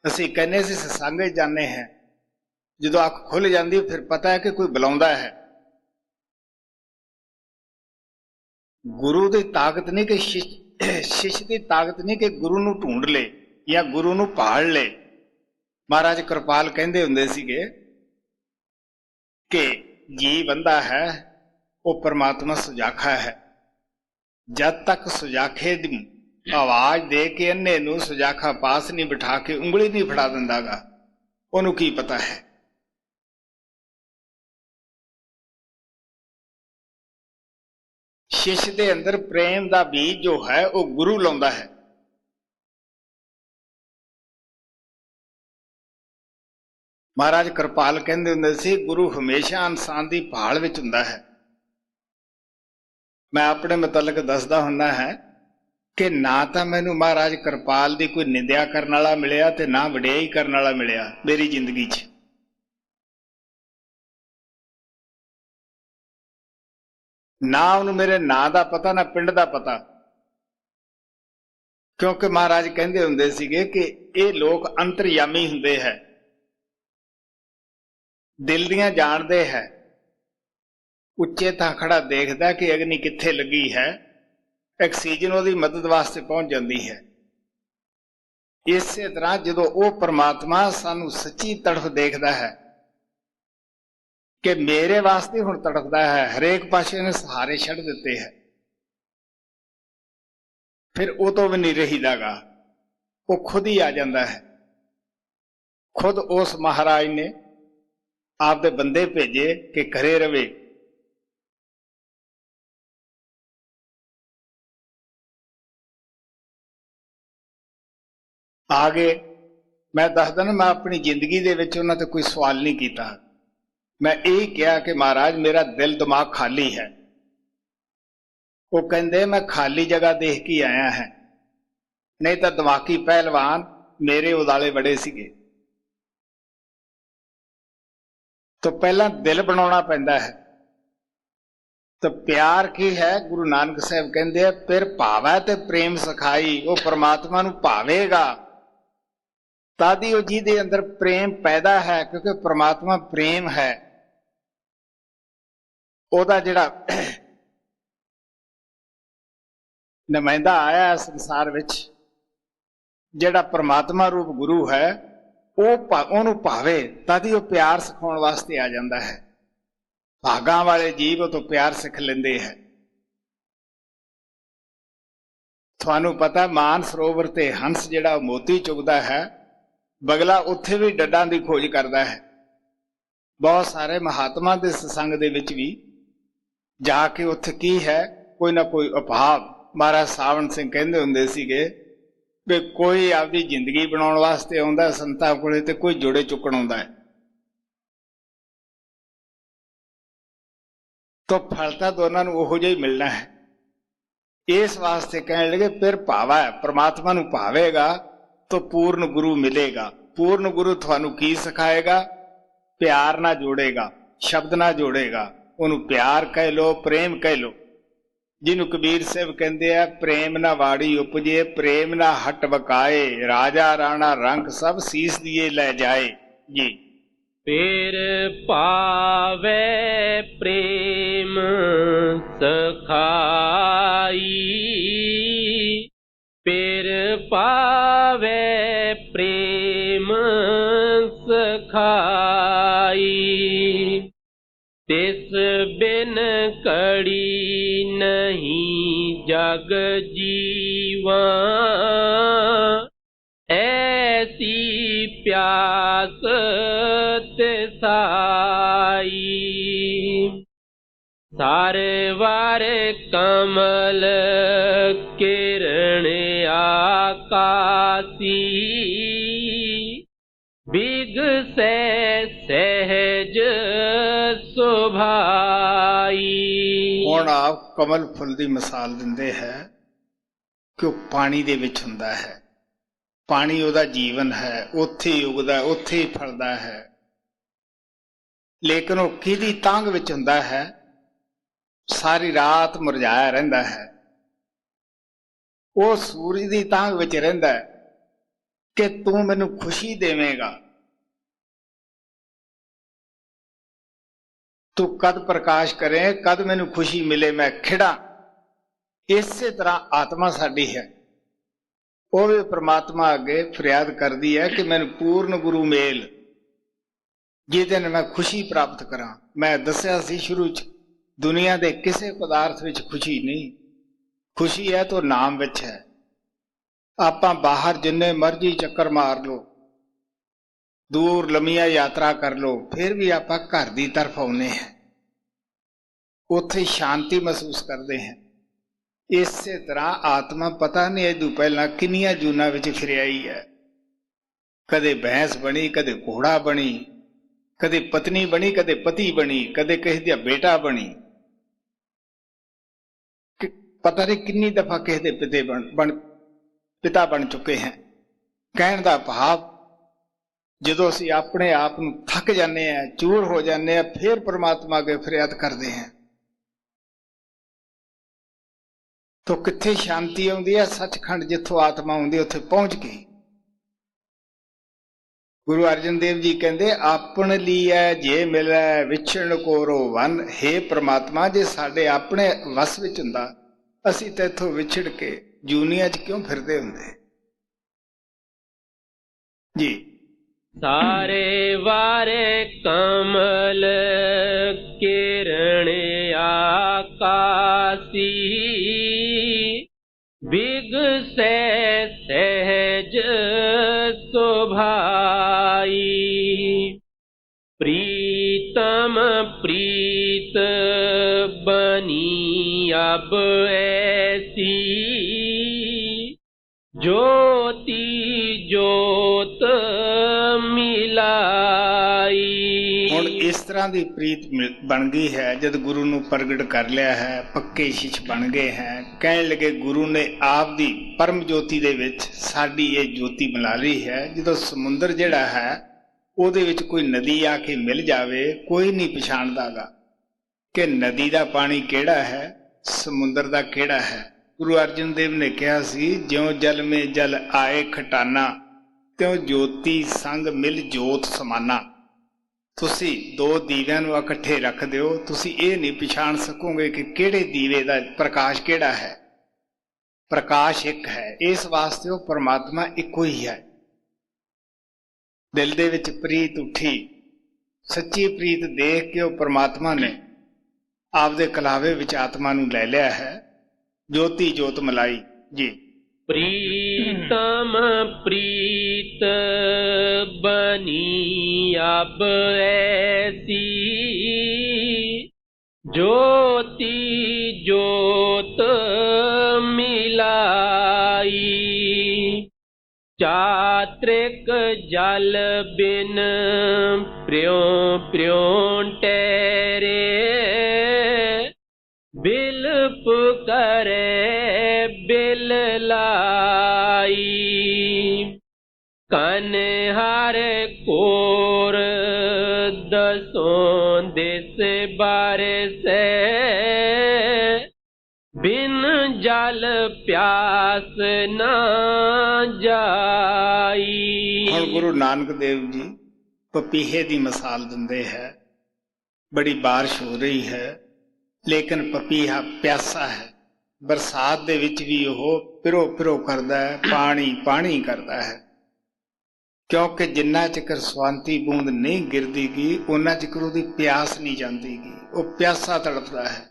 ਅਸੀਂ ਕਹਿੰਦੇ ਸੀ ਸਤਸੰਗ ਵਿੱਚ ਜਾਂਦੇ ਹਾਂ, ਜਦੋਂ ਅੱਖ ਖੁੱਲ ਜਾਂਦੀ ਫਿਰ ਪਤਾ ਹੈ ਕਿ ਕੋਈ ਬੁਲਾਉਂਦਾ ਹੈ। ਗੁਰੂ ਦੀ ਤਾਕਤ ਨਹੀਂ ਕਿ ਸ਼ਿਸ਼ ਦੀ ਤਾਕਤ ਨਹੀਂ ਕਿ ਗੁਰੂ ਨੂੰ ਢੂੰਡ ਲੇ ਜਾਂ ਗੁਰੂ ਨੂੰ ਭਾਲ ਲੇ। ਮਹਾਰਾਜ ਕਿਰਪਾਲ ਕਹਿੰਦੇ ਹੁੰਦੇ ਸੀਗੇ ਕਿ ਜੀ ਬੰਦਾ ਹੈ ਉਹ ਪਰਮਾਤਮਾ ਸੁਜਾਖਾ ਹੈ। ਜਦ ਤੱਕ ਸੁਜਾਖੇ ਦੀ ਆਵਾਜ਼ ਦੇ ਕੇ ਅੰਨੇ ਨੂੰ ਸੁਜਾਖਾ ਪਾਸ ਨਹੀਂ ਬਿਠਾ ਕੇ ਉਂਗਲੀ ਨਹੀਂ ਫੜਾ ਦਿੰਦਾਗਾ, ਉਹਨੂੰ ਕੀ ਪਤਾ ਹੈ। ਸ਼ਿਸ਼ ਦੇ ਅੰਦਰ ਪ੍ਰੇਮ ਦਾ ਬੀਜ ਜੋ ਹੈ ਉਹ ਗੁਰੂ ਲਾਉਂਦਾ ਹੈ। ਮਹਾਰਾਜ ਕਿਰਪਾਲ ਕਹਿੰਦੇ ਹੁੰਦੇ ਸੀ ਗੁਰੂ ਹਮੇਸ਼ਾ ਇਨਸਾਨ ਦੀ ਭਾਲ ਵਿੱਚ ਹੁੰਦਾ ਹੈ। ਮੈਂ ਆਪਣੇ ਮੁਤਲਕ ਦੱਸਦਾ ਹੁੰਦਾ ਹੈ ਕਿ ਨਾ ਤਾਂ ਮੈਨੂੰ ਮਹਾਰਾਜ ਕਿਰਪਾਲ ਦੀ ਕੋਈ ਨਿੰਦਿਆ ਕਰਨ ਵਾਲਾ ਮਿਲਿਆ ਤੇ ਨਾ ਵਡਿਆਈ ਕਰਨ ਵਾਲਾ ਮਿਲਿਆ ਮੇਰੀ ਜ਼ਿੰਦਗੀ 'ਚ। ਨਾ ਉਹਨੂੰ ਮੇਰੇ ਨਾਂ ਦਾ ਪਤਾ ਨਾ ਪਿੰਡ ਦਾ ਪਤਾ, ਕਿਉਂਕਿ ਮਹਾਰਾਜ ਕਹਿੰਦੇ ਹੁੰਦੇ ਸੀਗੇ ਕਿ ਇਹ ਲੋਕ ਅੰਤਰਯਾਮੀ ਹੁੰਦੇ ਹੈ, ਦਿਲ ਦੀਆਂ ਜਾਣਦੇ ਹੈ। ਉੱਚੇ ਤਾਂ ਖੜਾ ਦੇਖਦਾ ਕਿ ਅਗਨੀ ਕਿੱਥੇ ਲੱਗੀ ਹੈ, ਆਕਸੀਜਨ ਉਹਦੀ ਮਦਦ ਵਾਸਤੇ ਪਹੁੰਚ ਜਾਂਦੀ ਹੈ। ਇਸੇ ਤਰ੍ਹਾਂ ਜਦੋਂ ਉਹ ਪਰਮਾਤਮਾ ਸਾਨੂੰ ਸੱਚੀ ਤੜਫ ਦੇਖਦਾ ਹੈ ਕਿ ਮੇਰੇ ਵਾਸਤੇ ਹੁਣ ਤੜਫਦਾ ਹੈ, ਹਰੇਕ ਪਾਸੇ ਨੇ ਸਹਾਰੇ ਛੱਡ ਦਿੱਤੇ ਹੈ, ਫਿਰ ਉਹ ਤੋਂ ਵੀ ਨਹੀਂ ਰਹੀਦਾਗਾ, ਉਹ ਖੁਦ ਹੀ ਆ ਜਾਂਦਾ ਹੈ। ਖੁਦ ਉਸ ਮਹਾਰਾਜ ਨੇ ਆਪਦੇ ਬੰਦੇ ਭੇਜੇ ਕਿ ਘਰੇ ਰਵੇ। ਆ ਗਏ। ਮੈਂ ਦੱਸਦਾ ਨਾ, ਮੈਂ ਆਪਣੀ ਜ਼ਿੰਦਗੀ ਦੇ ਵਿੱਚ ਉਹਨਾਂ ਤੇ ਕੋਈ ਸਵਾਲ ਨਹੀਂ ਕੀਤਾ। ਮੈਂ ਇਹ ਕਿਹਾ ਕਿ ਮਹਾਰਾਜ ਮੇਰਾ ਦਿਲ ਦਿਮਾਗ ਖਾਲੀ ਹੈ। ਉਹ ਕਹਿੰਦੇ ਮੈਂ ਖਾਲੀ ਜਗ੍ਹਾ ਦੇਖ ਕੇ ਆਇਆ ਹੈ, ਨਹੀਂ ਤਾਂ ਦਿਮਾਗੀ ਪਹਿਲਵਾਨ ਮੇਰੇ ਉਦਾਲੇ ਬੜੇ ਸੀਗੇ। ਤਾਂ ਪਹਿਲਾਂ ਦਿਲ ਬਣਾਉਣਾ ਪੈਂਦਾ ਹੈ। ਤਾਂ ਪਿਆਰ ਕੀ ਹੈ? ਗੁਰੂ ਨਾਨਕ ਸਾਹਿਬ ਕਹਿੰਦੇ ਆ ਫਿਰ ਭਾਵੈ ਤੇ ਪ੍ਰੇਮ ਸਿਖਾਈ। ਉਹ ਪਰਮਾਤਮਾ ਨੂੰ ਭਾਵੇਗਾ ਤਦ ਹੀ ਉਹ ਜਿਹਦੇ ਅੰਦਰ ਪ੍ਰੇਮ ਪੈਦਾ ਹੈ, ਕਿਉਂਕਿ ਪਰਮਾਤਮਾ ਪ੍ਰੇਮ ਹੈ। ਉਹਦਾ ਜਿਹੜਾ ਨੁਮਾਇੰਦਾ ਆਇਆ ਸੰਸਾਰ ਵਿੱਚ, ਜਿਹੜਾ ਪਰਮਾਤਮਾ ਰੂਪ ਗੁਰੂ ਹੈ, ਉਹਨੂੰ ਭਾਵੇ ਤਦ ਹੀ ਉਹ ਪਿਆਰ ਸਿਖਾਉਣ ਵਾਸਤੇ ਆ ਜਾਂਦਾ ਹੈ। ਭਾਗਾਂ ਵਾਲੇ ਜੀਵ ਉਹ ਤੋਂ ਪਿਆਰ ਸਿੱਖ ਲੈਂਦੇ ਹੈ। ਤੁਹਾਨੂੰ ਪਤਾ ਮਾਨ ਸਰੋਵਰ ਤੇ ਹੰਸ ਜਿਹੜਾ ਮੋਤੀ ਚੁਗਦਾ ਹੈ, ਬਗਲਾ ਉੱਥੇ ਵੀ ਡੱਡਾਂ ਦੀ ਖੋਜ ਕਰਦਾ ਹੈ। ਬਹੁਤ ਸਾਰੇ ਮਹਾਤਮਾ ਦੇ ਸਤਸੰਗ ਦੇ ਵਿੱਚ ਵੀ ਜਾ ਕੇ ਉੱਥੇ ਕੀ ਹੈ, ਕੋਈ ਨਾ ਕੋਈ ਉਪਾਅ। ਮਹਾਰਾਜ ਸਾਵਣ ਸਿੰਘ ਕਹਿੰਦੇ ਹੁੰਦੇ ਸੀਗੇ ਵੀ ਕੋਈ ਆਪਦੀ ਜ਼ਿੰਦਗੀ ਬਣਾਉਣ ਵਾਸਤੇ ਆਉਂਦਾ ਸੰਤਾਂ ਕੋਲੇ ਤੇ ਕੋਈ ਜੋੜੇ ਚੁੱਕਣ ਆਉਂਦਾ ਹੈ। ਤਾਂ ਫਲ ਤਾਂ ਦੋਨਾਂ ਨੂੰ ਉਹੋ ਜਿਹਾ ਹੀ ਮਿਲਣਾ ਹੈ। ਇਸ ਵਾਸਤੇ ਕਹਿਣ ਲੱਗੇ ਫਿਰ ਭਾਵਾ ਹੈ, ਪਰਮਾਤਮਾ ਨੂੰ ਭਾਵੇਗਾ ਤਾਂ ਪੂਰਨ ਗੁਰੂ ਮਿਲੇਗਾ। ਪੂਰਨ ਗੁਰੂ ਤੁਹਾਨੂੰ ਕੀ ਸਿਖਾਏਗਾ? ਪਿਆਰ ਨਾਲ ਜੋੜੇਗਾ, ਸ਼ਬਦ ਨਾਲ ਜੋੜੇਗਾ। ਉਹਨੂੰ ਪਿਆਰ ਕਹਿ ਲੋ, ਪ੍ਰੇਮ ਕਹਿ ਲੋ। ਜਿਹਨੂੰ ਕਬੀਰ ਸਾਹਿਬ ਕਹਿੰਦੇ ਆ ਪ੍ਰੇਮ ਨਾ ਵਾੜੀ ਉਪਜੇ, ਪ੍ਰੇਮ ਨਾ ਹਟ ਵਕਾਏ, ਰਾਜਾ ਰਾਣਾ ਰੰਗ ਸਭ ਸੀਸ ਦੀਏ ਲੈ ਜਾਏ। ਜੀ ਫਿਰ ਪਾਵੇ ਪ੍ਰੇਮ ਸਖਾਈ, ਫਿਰ ਪਾਵੇ ਪ੍ਰੇਮ ਸਖਾਈ, ਤਿਸ ਬਿਨ ਕੜੀ ਨਹੀਂ ਜਗ ਜੀਵਾ, ਐਸੀ ਪਿਆਸ ਤਿਸਾਈ, ਸਰਵਰ ਕਮਲ ਕਿਰਣ ਆਕਾਸੀ, ਬਿਗਸੈ ਸਹਿਜ ਸੁਭਾਈ। ਹੁਣ ਆਪ ਕਮਲ ਫੁੱਲ ਦੀ ਮਿਸਾਲ ਦਿੰਦੇ ਹੈ ਕਿ ਉਹ ਪਾਣੀ ਦੇ ਵਿੱਚ ਹੁੰਦਾ ਹੈ। ਪਾਣੀ ਉਹਦਾ ਜੀਵਨ ਹੈ, ਉੱਥੇ ਹੀ ਉਗਦਾ, ਉੱਥੇ ਹੀ ਫਲਦਾ ਹੈ। ਲੇਕਿਨ ਉਹ ਕਿਹਦੀ ਤਾਂਘ ਵਿੱਚ ਹੁੰਦਾ ਹੈ? ਸਾਰੀ ਰਾਤ ਮੁਰਝਾਇਆ ਰਹਿੰਦਾ ਹੈ। ਉਹ ਸੂਰਜ ਦੀ ਤਾਂਘ ਵਿੱਚ ਰਹਿੰਦਾ ਹੈ ਕਿ ਤੂੰ ਮੈਨੂੰ ਖੁਸ਼ੀ ਦੇਵੇਂਗਾ, ਤੂੰ ਕਦ ਪ੍ਰਕਾਸ਼ ਕਰੇ, ਕਦ ਮੈਨੂੰ ਖੁਸ਼ੀ ਮਿਲੇ, ਮੈਂ ਖਿੜਾ। ਇਸੇ ਤਰ੍ਹਾਂ ਆਤਮਾ ਸਾਡੀ ਹੈ, ਉਹ ਵੀ ਪ੍ਰਮਾਤਮਾ ਅੱਗੇ ਫਰਿਆਦ ਕਰਦੀ ਹੈ ਕਿ ਮੈਨੂੰ ਪੂਰਨ ਗੁਰੂ ਮੇਲ, ਜਿਹਦੇ ਨਾਲ ਮੈਂ ਖੁਸ਼ੀ ਪ੍ਰਾਪਤ ਕਰਾਂ। ਮੈਂ ਦੱਸਿਆ ਸੀ ਸ਼ੁਰੂ 'ਚ, ਦੁਨੀਆ ਦੇ ਕਿਸੇ ਪਦਾਰਥ ਵਿੱਚ ਖੁਸ਼ੀ ਨਹੀਂ। ਖੁਸ਼ੀ ਹੈ ਤਾਂ ਨਾਮ ਵਿੱਚ ਹੈ। ਆਪਾਂ ਬਾਹਰ ਜਿੰਨੇ ਮਰਜ਼ੀ ਚੱਕਰ ਮਾਰ ਲਓ, ਦੂਰ ਲੰਮੀਆਂ ਯਾਤਰਾ ਕਰ ਲਓ, ਫਿਰ ਵੀ ਆਪਾਂ ਘਰ ਦੀ ਤਰਫ ਆਉਂਦੇ ਹਾਂ, ਉੱਥੇ ਸ਼ਾਂਤੀ ਮਹਿਸੂਸ ਕਰਦੇ ਹਾਂ। ਇਸੇ ਤਰ੍ਹਾਂ ਆਤਮਾ ਪਤਾ ਨਹੀਂ ਇਹਦੋਂ ਪਹਿਲਾਂ ਕਿੰਨੀਆਂ ਜੂਨਾਂ ਵਿੱਚ ਫਿਰਿਆਈ ਹੈ। ਕਦੇ ਭੈਂਸ ਬਣੀ, ਕਦੇ ਘੋੜਾ ਬਣੀ, ਕਦੇ ਪਤਨੀ ਬਣੀ, ਕਦੇ ਪਤੀ ਬਣੀ, ਕਦੇ ਕਿਸੇ ਦਾ ਬੇਟਾ ਬਣੀ। ਪਤਾ ਨਹੀਂ ਕਿੰਨੀ ਦਫਾ ਕਿਸੇ ਦੇ ਪਿਤਾ ਬਣ ਚੁੱਕੇ हैं। ਕਹਿਣ ਦਾ ਭਾਵ ਜਦੋਂ ਅਸੀਂ ਆਪਣੇ ਆਪ ਨੂੰ ਥੱਕ ਜਾਂਦੇ ਹਾਂ, ਚੂਰ ਹੋ ਜਾਂਦੇ ਹਾਂ, ਫਿਰ परमात्मा ਅੱਗੇ ਫਰਿਆਦ ਕਰਦੇ ਹਾਂ ਤਾਂ ਕਿੱਥੇ ਸ਼ਾਂਤੀ ਆਉਂਦੀ ਹੈ? ਸੱਚਖੰਡ ਜਿੱਥੋਂ ਆਤਮਾ ਆਉਂਦੀ ਉੱਥੇ ਪਹੁੰਚ ਕੇ। ਗੁਰੂ ਅਰਜਨ ਦੇਵ ਜੀ ਕਹਿੰਦੇ ਆਪਣ ਲੀਐ ਜੇ ਮਿਲੈ ਵਿਛਣ ਕੋਰੋ ਵਨ। ਹੇ ਪ੍ਰਮਾਤਮਾ, ਜੇ ਸਾਡੇ ਆਪਣੇ ਵਸ ਵਿੱਚ ਹੁੰਦਾ ਅਸੀਂ ਤਾਂ ਇੱਥੋਂ ਵਿਛੜ ਕੇ ਜੂਨੀਆਂ 'ਚ ਕਿਉਂ ਫਿਰਦੇ ਹੁੰਦੇ ਜੀ। ਸਾਰੇ ਵਾਰੇ ਕਮਲ ਕਿਰਣ ਆਕਾਸੀ ਬਿਗਸੈ ਸਹਿਜ ਸੁਭਾਈ ਪ੍ਰੀਤਮ ਪ੍ਰੀਤ ਬਨੀ ਅਬ ਐਸੀ ज्योति जोत मिलाई। ਹੁਣ ਇਸ ਤਰ੍ਹਾਂ ਦੀ ਪ੍ਰੀਤ ਬਣ ਗਈ ਹੈ ਜਦ ਗੁਰੂ ਨੂੰ ਪ੍ਰਗਟ ਕਰ ਲਿਆ ਹੈ, ਪੱਕੇ ਸ਼ਿਸ਼ ਬਣ ਗਏ ਹੈ। ਕਹਿਣ ਲੱਗੇ ਗੁਰੂ ਨੇ ਆਪ ਦੀ ਪਰਮ ਜੋਤੀ ਦੇ ਵਿੱਚ ਸਾਡੀ ਇਹ ਜੋਤੀ ਮਿਲਾ ਲਈ ਹੈ। ਜਦੋਂ ਸਮੁੰਦਰ ਜਿਹੜਾ ਹੈ ਉਹਦੇ ਵਿੱਚ ਕੋਈ ਨਦੀ ਆ ਕੇ ਮਿਲ ਜਾਵੇ, ਕੋਈ ਨਹੀਂ ਪਛਾਣਦਾਗਾ ਕਿ ਨਦੀ ਦਾ ਪਾਣੀ ਕਿਹੜਾ ਹੈ, ਸਮੁੰਦਰ ਦਾ ਕਿਹੜਾ ਹੈ। ਗੁਰੂ ਅਰਜਨ ਦੇਵ ਨੇ ਕਿਹਾ ਸੀ ਜਿਉਂ ਜਲ ਮੇ ਜਲ ਆਏ ਖਟਾਨਾ ਤਿਉਂ ਜੋਤੀ ਸੰਗ ਮਿਲ ਜੋਤ ਸਮਾਨਾ। ਤੁਸੀਂ ਦੋ ਦੀਵਿਆਂ ਨੂੰ ਇਕੱਠੇ ਰੱਖ ਦਿਓ, ਤੁਸੀਂ ਇਹ ਨਹੀਂ ਪਛਾਣ ਸਕੋਗੇ ਕਿ ਕਿਹੜੇ ਦੀਵੇ ਦਾ ਪ੍ਰਕਾਸ਼ ਕਿਹੜਾ ਹੈ। ਪ੍ਰਕਾਸ਼ ਇੱਕ ਹੈ, ਇਸ ਵਾਸਤੇ ਉਹ ਪਰਮਾਤਮਾ ਇੱਕੋ ਹੀ ਹੈ। ਦਿਲ ਦੇ ਵਿੱਚ ਪ੍ਰੀਤ ਉੱਠੀ, ਸੱਚੀ ਪ੍ਰੀਤ ਦੇਖ ਕੇ ਉਹ ਪਰਮਾਤਮਾ ਨੇ ਆਪਦੇ ਕਲਾਵੇ ਵਿੱਚ ਆਤਮਾ ਨੂੰ ਲੈ ਲਿਆ ਹੈ। ज्योति जोत मलाई जी। प्रीतम प्रीत बनी अब ऐसी ज्योति जोत मिलाई चात्रिक जल बिन प्र्यों प्र्यों ठहरे बिलप करे बिल लाई कन हर कोर दसों दिस बार से बिन जल प्यास न जाई। ਹੁਣ ਗੁਰੂ ਨਾਨਕ ਦੇਵ ਜੀ ਪਪੀਹੇ ਦੀ ਮਿਸਾਲ ਦਿੰਦੇ ਹੈ। ਬੜੀ ਬਾਰਿਸ਼ ਹੋ ਰਹੀ ਹੈ ਲੇਕਿਨ ਪਪੀਹਾ ਪਿਆਸਾ ਹੈ। ਬਰਸਾਤ ਦੇ ਵਿੱਚ ਵੀ ਉਹ ਪਿਰੋ ਪਿਰੋ ਕਰਦਾ ਹੈ, ਪਾਣੀ ਪਾਣੀ ਕਰਦਾ ਹੈ, ਕਿਉਂਕਿ ਜਿੰਨਾ ਚਿਰ ਸਵਾਂਤੀ ਬੂੰਦ ਨਹੀਂ ਗਿਰਦੀਗੀ ਉਹਨਾਂ ਚਿਰ ਉਹਦੀ ਪਿਆਸ ਨਹੀਂ ਜਾਂਦੀਗੀ, ਉਹ ਪਿਆਸਾ ਤੜਫਦਾ ਹੈ।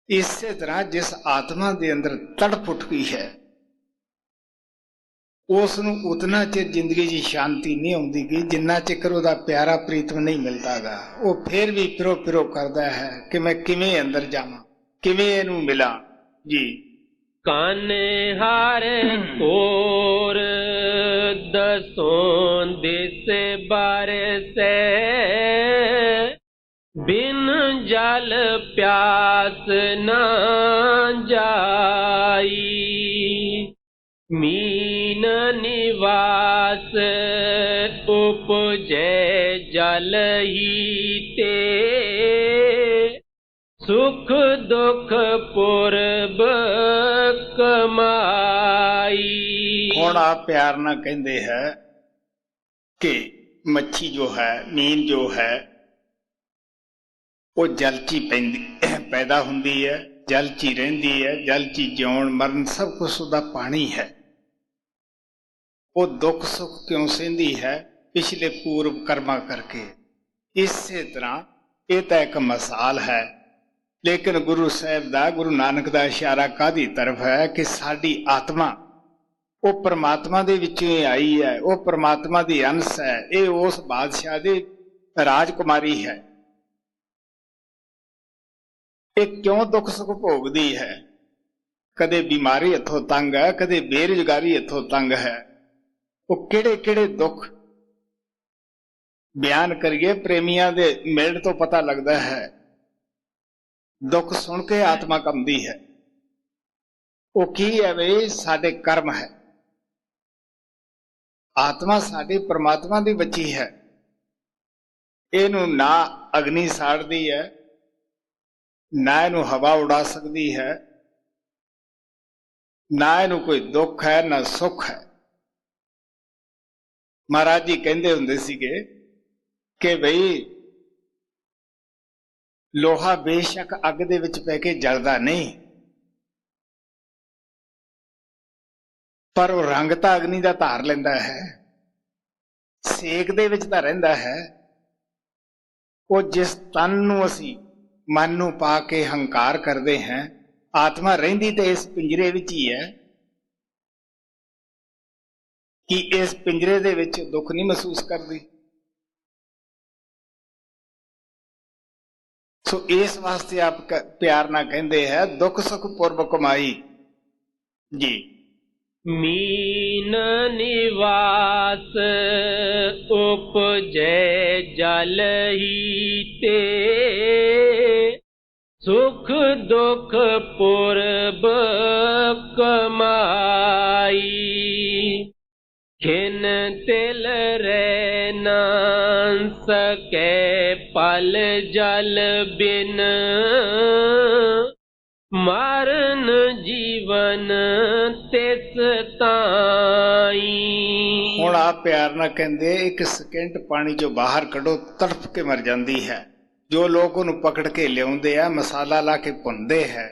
ਇਸੇ ਤਰ੍ਹਾਂ ਜਿਸ ਆਤਮਾ ਦੇ ਅੰਦਰ ਤੜਫ ਉੱਠ ਗਈ ਹੈ ਉਸ ਨੂੰ ਉਤਨਾ ਚਿਰ ਜ਼ਿੰਦਗੀ 'ਚ ਸ਼ਾਂਤੀ ਨਹੀਂ ਆਉਂਦੀਗੀ ਜਿੰਨਾ ਚਿਰ ਉਹਦਾ ਪਿਆਰਾ ਪ੍ਰੀਤਮ ਨਹੀਂ ਮਿਲਦਾਗਾ। ਉਹ ਫਿਰ ਵੀ ਪਿਰੋ ਪਿਰੋ ਕਰਦਾ ਹੈ ਕਿ ਮੈਂ ਕਿਵੇਂ ਅੰਦਰ ਜਾਵਾਂ, ਕਿਵੇਂ ਇਹਨੂੰ ਮਿਲਾਂ ਜੀ। ਕੰਨ ਹਰ ਕੋਰ ਦਸੋਂ ਦਿਸ ਬਰਸੈ ਬਿਨ ਜਲ ਪਿਆਸ ਨਾ ਜਾਈ मीन निवास उपजै जल ही ते सुख दुख पूर्व कमाई। ਹੁਣ ਆਪ ਪਿਆਰ ਨਾਲ ਕਹਿੰਦੇ ਹੈ ਕਿ ਮੱਛੀ ਜੋ ਹੈ, ਮੀਨ ਜੋ ਹੈ ਉਹ ਜਲ 'ਚ ਹੀ ਪੈਦਾ ਹੁੰਦੀ ਹੈ, ਜਲ 'ਚ ਹੀ ਰਹਿੰਦੀ ਹੈ, ਜਲ 'ਚ ਹੀ ਜਿਉਣ ਮਰਨ ਸਭ ਕੁਛ ਉਹਦਾ ਪਾਣੀ ਹੈ। ਉਹ ਦੁੱਖ ਸੁੱਖ ਕਿਉਂ ਸਹਿੰਦੀ ਹੈ? ਪਿਛਲੇ ਪੂਰਵ ਕਰਮਾਂ ਕਰਕੇ। ਇਸੇ ਤਰ੍ਹਾਂ ਇਹ ਤਾਂ ਇੱਕ ਮਿਸਾਲ ਹੈ, ਲੇਕਿਨ ਗੁਰੂ ਸਾਹਿਬ ਦਾ, ਗੁਰੂ ਨਾਨਕ ਦਾ ਇਸ਼ਾਰਾ ਕਾਹਦੀ ਤਰਫ ਹੈ ਕਿ ਸਾਡੀ ਆਤਮਾ ਉਹ ਪਰਮਾਤਮਾ ਦੇ ਵਿੱਚੋਂ ਹੀ ਆਈ ਹੈ, ਉਹ ਪਰਮਾਤਮਾ ਦੀ ਅੰਸ਼ ਹੈ, ਇਹ ਉਸ ਬਾਦਸ਼ਾਹ ਦੀ ਰਾਜਕੁਮਾਰੀ ਹੈ। ਇਹ ਕਿਉਂ ਦੁੱਖ ਸੁੱਖ ਭੋਗਦੀ ਹੈ? ਕਦੇ ਬਿਮਾਰੀ ਇੱਥੋਂ ਤੰਗ ਹੈ, ਕਦੇ ਬੇਰੁਜ਼ਗਾਰੀ ਇੱਥੋਂ ਤੰਗ ਹੈ। ਉਹ ਕਿਹੜੇ ਕਿਹੜੇ ਦੁੱਖ ਬਿਆਨ ਕਰੀਏ ਪ੍ਰੇਮੀਆਂ ਦੇ ਮਿਲਣ ਤੋਂ ਪਤਾ ਲੱਗਦਾ ਹੈ। ਦੁੱਖ ਸੁਣ ਕੇ ਆਤਮਾ ਕੰਬਦੀ ਹੈ। ਉਹ ਕੀ ਹੈ ਬਈ? ਸਾਡੇ ਕਰਮ ਹੈ। ਆਤਮਾ ਸਾਡੀ ਪ੍ਰਮਾਤਮਾ ਦੀ ਬੱਚੀ ਹੈ। ਇਹਨੂੰ ਨਾ ਅਗਨੀ ਸਾੜਦੀ ਹੈ, ਨਾ ਇਹਨੂੰ ਹਵਾ ਉਡਾ ਸਕਦੀ ਹੈ, ਨਾ ਇਹਨੂੰ ਕੋਈ ਦੁੱਖ ਹੈ ਨਾ ਸੁੱਖ ਹੈ। ਮਹਾਰਾਜ ਜੀ ਕਹਿੰਦੇ ਹੁੰਦੇ ਸੀਗੇ ਕਿ ਬਈ ਲੋਹਾ ਬੇਸ਼ੱਕ ਅੱਗ ਦੇ ਵਿੱਚ ਪੈ ਕੇ ਜਲਦਾ ਨਹੀਂ, ਪਰ ਉਹ ਰੰਗ ਤਾਂ ਅਗਨੀ ਦਾ ਧਾਰ ਲੈਂਦਾ ਹੈ, ਸੇਕ ਦੇ ਵਿੱਚ ਤਾਂ ਰਹਿੰਦਾ ਹੈ। ਉਹ ਜਿਸ ਤਨ ਨੂੰ ਅਸੀਂ ਮਨ ਨੂੰ ਪਾ ਕੇ ਹੰਕਾਰ ਕਰਦੇ ਹਾਂ, ਆਤਮਾ ਰਹਿੰਦੀ ਤੇ ਇਸ ਪਿੰਜਰੇ ਵਿੱਚ ਹੀ ਹੈ। ਕਿ ਇਸ ਪਿੰਜਰੇ ਦੇ ਵਿੱਚ ਦੁੱਖ ਨਹੀਂ ਮਹਿਸੂਸ ਕਰਦੀ? ਸੋ ਇਸ ਵਾਸਤੇ ਆਪ ਪਿਆਰ ਨਾਲ ਕਹਿੰਦੇ ਹੈ ਦੁੱਖ ਸੁਖ ਪੁਰਬ ਕਮਾਈ ਜੀ। मीन निवास उपजै जल ही ते सुख दुख पुरब कमाई खिन तिल रह न सकै पल जल बिन मारन जीवन तिस ताई। ਹੁਣ ਆਪ ਪਿਆਰ ਨਾਲ ਕਹਿੰਦੇ ਇੱਕ ਸਕਿੰਟ ਪਾਣੀ ਚੋਂ ਬਾਹਰ ਕੱਢੋ, ਤੜਫ ਕੇ ਮਰ ਜਾਂਦੀ ਹੈ। ਜੋ ਲੋਕ ਉਹਨੂੰ ਪਕੜ ਕੇ ਲਿਆਉਂਦੇ ਆ, ਮਸਾਲਾ ਲਾ ਕੇ ਭੁੰਨਦੇ ਹੈ,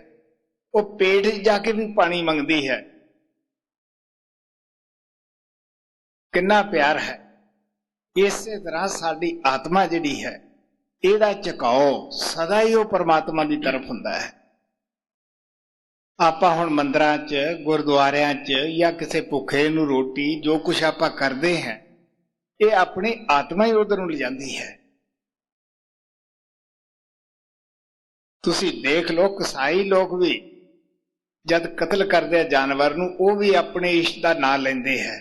ਉਹ ਪੇਟ 'ਚ ਜਾ ਕੇ ਵੀ ਪਾਣੀ ਮੰਗਦੀ ਹੈ। ਕਿੰਨਾ ਪਿਆਰ ਹੈ। ਇਸੇ ਤਰ੍ਹਾਂ ਸਾਡੀ ਆਤਮਾ ਜਿਹੜੀ ਹੈ, ਇਹਦਾ ਝੁਕਾਓ ਸਦਾ ਹੀ ਉਹ ਪਰਮਾਤਮਾ ਦੀ ਤਰਫ ਹੁੰਦਾ ਹੈ। ਆਪਾਂ ਹੁਣ ਮੰਦਰਾਂ 'ਚ, ਗੁਰਦੁਆਰਿਆਂ 'ਚ ਜਾਂ ਕਿਸੇ ਭੁੱਖੇ ਨੂੰ ਰੋਟੀ, ਜੋ ਕੁਛ ਆਪਾਂ ਕਰਦੇ ਹਾਂ, ਇਹ ਆਪਣੀ ਆਤਮਾ ਹੀ ਉਧਰ ਨੂੰ ਲਿਜਾਂਦੀ ਹੈ। ਤੁਸੀਂ ਦੇਖ ਲਓ, ਕਸਾਈ ਲੋਕ ਵੀ ਜਦ ਕਤਲ ਕਰਦੇ ਆ ਜਾਨਵਰ ਨੂੰ, ਉਹ ਵੀ ਆਪਣੇ ਇਸ਼ਟ ਦਾ ਨਾਂ ਲੈਂਦੇ ਹੈ।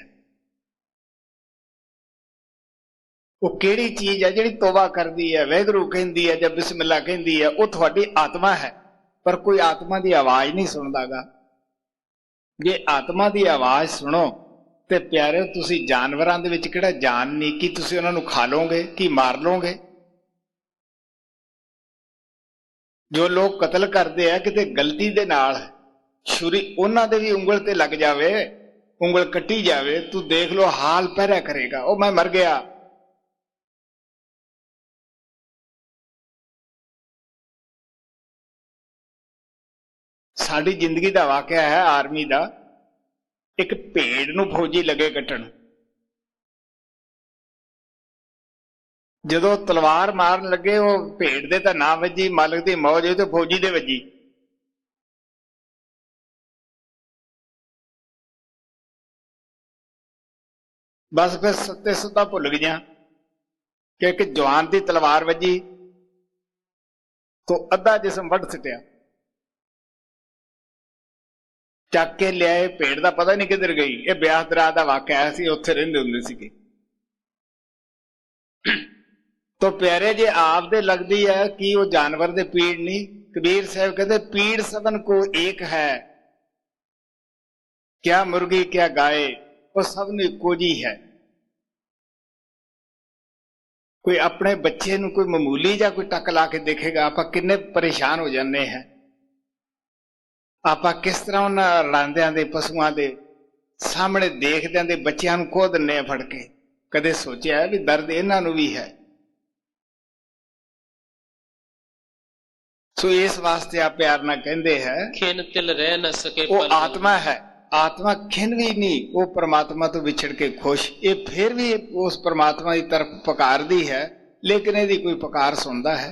ਉਹ ਕਿਹੜੀ ਚੀਜ਼ ਹੈ ਜਿਹੜੀ ਤੋਬਾ ਕਰਦੀ ਹੈ, ਵਾਹਿਗੁਰੂ ਕਹਿੰਦੀ ਹੈ ਜਾਂ ਬਿਸਮਿਲ੍ਲਾ ਕਹਿੰਦੀ ਹੈ? ਉਹ ਤੁਹਾਡੀ ਆਤਮਾ ਹੈ। ਪਰ ਕੋਈ ਆਤਮਾ ਦੀ ਆਵਾਜ਼ ਨਹੀਂ ਸੁਣਦਾਗਾ। ਜੇ ਆਤਮਾ ਦੀ ਆਵਾਜ਼ ਸੁਣੋ ਤੇ ਪਿਆਰੇ, ਤੁਸੀਂ ਜਾਨਵਰਾਂ ਦੇ ਵਿੱਚ ਕਿਹੜਾ ਜਾਨ ਨਹੀਂ ਕਿ ਤੁਸੀਂ ਉਹਨਾਂ ਨੂੰ ਖਾ ਲਓਗੇ, ਕਿ ਮਾਰ ਲਓਗੇ? ਜੋ ਲੋਕ ਕਤਲ ਕਰਦੇ ਆ, ਕਿਤੇ ਗਲਤੀ ਦੇ ਨਾਲ ਛੁਰੀ ਉਹਨਾਂ ਦੇ ਵੀ ਉਂਗਲ ਤੇ ਲੱਗ ਜਾਵੇ, ਉਂਗਲ ਕੱਟੀ ਜਾਵੇ, ਤੂੰ ਦੇਖ ਲਓ ਹਾਲ ਪਹਿਰਾ ਕਰੇਗਾ, ਉਹ ਮੈਂ ਮਰ ਗਿਆ। ਸਾਡੀ ਜ਼ਿੰਦਗੀ ਦਾ ਵਾਕਿਆ ਹੈ ਆਰਮੀ ਦਾ। ਇੱਕ ਭੇਡ ਨੂੰ ਫੌਜੀ ਲੱਗੇ ਕੱਟਣ, ਜਦੋਂ ਤਲਵਾਰ ਮਾਰਨ ਲੱਗੇ, ਉਹ ਭੇਡ ਦੇ ਤਾਂ ਨਾ ਵੱਜੀ, ਮਾਲਕ ਦੀ ਮੌਜ ਹੋਈ ਤੇ ਫੌਜੀ ਦੇ ਵੱਜੀ। ਬਸ ਫਿਰ ਸੱਤੇ ਸੁੱਤਾ ਭੁੱਲ ਗਈਆਂ ਕਿ ਇੱਕ ਜਵਾਨ ਦੀ ਤਲਵਾਰ ਵੱਜੀ ਤੋਂ ਅੱਧਾ ਜਿਸਮ ਵੱਢ ਸਿੱਟਿਆ, ਚੱਕ ਕੇ ਲਿਆਏ। ਭੇਡ ਦਾ ਪਤਾ ਨਹੀਂ ਕਿੱਧਰ ਗਈ। ਇਹ ਬਿਆਸ ਦਰਾ ਦਾ ਵਾਕਿਆ ਸੀ, ਉੱਥੇ ਰਹਿੰਦੇ ਹੁੰਦੇ ਸੀਗੇ। ਤੋ ਪਿਆਰੇ, ਜੇ ਆਪ ਦੇ ਲੱਗਦੀ ਹੈ ਕਿ ਉਹ ਜਾਨਵਰ ਦੇ ਪੀੜ ਨਹੀਂ? ਕਬੀਰ ਸਾਹਿਬ ਕਹਿੰਦੇ ਪੀੜ ਸਭਨ ਕੋ ਏਕ ਹੈ, ਕਿਆ ਮੁਰਗੀ ਕਿਆ ਗਾਏ, ਉਹ ਸਭ ਨੂੰ ਇੱਕੋ ਜਿਹੀ ਹੈ। ਕੋਈ ਆਪਣੇ ਬੱਚੇ ਨੂੰ ਕੋਈ ਮਾਮੂਲੀ ਜਾਂ ਕੋਈ ਟੱਕ ਲਾ ਕੇ ਦੇਖੇਗਾ, ਆਪਾਂ ਕਿੰਨੇ ਪਰੇਸ਼ਾਨ ਹੋ ਜਾਂਦੇ ਹਾਂ। ਆਪਾਂ ਕਿਸ ਤਰ੍ਹਾਂ ਉਹਨਾਂ ਰਾਂਦਿਆਂ ਦੇ, ਪਸ਼ੂਆਂ ਦੇ ਸਾਹਮਣੇ ਦੇਖਦਿਆਂ ਦੇ ਬੱਚਿਆਂ ਨੂੰ ਖੋਹ ਦਿੰਦੇ ਆ ਫੜ ਕੇ। ਕਦੇ ਸੋਚਿਆ ਵੀ ਦਰਦ ਇਹਨਾਂ ਨੂੰ ਵੀ ਹੈ? ਸੋ ਇਸ ਵਾਸਤੇ ਆ ਪਿਆਰ ਨਾਲ ਕਹਿੰਦੇ ਹੈ खिन तिल रह न सके ਉਹ पल ਆਤਮਾ ਹੈ। ਆਤਮਾ ਖਿੰਨ ਵੀ ਨਹੀਂ, ਉਹ ਪਰਮਾਤਮਾ ਤੋਂ ਵਿਛੜ ਕੇ ਖੁਸ਼। ਇਹ ਫਿਰ ਵੀ ਉਸ ਪਰਮਾਤਮਾ ਦੀ ਤਰਫ ਪੁਕਾਰਦੀ ਹੈ, ਲੇਕਿਨ ਇਹਦੀ ਕੋਈ ਪੁਕਾਰ ਸੁਣਦਾ ਹੈ?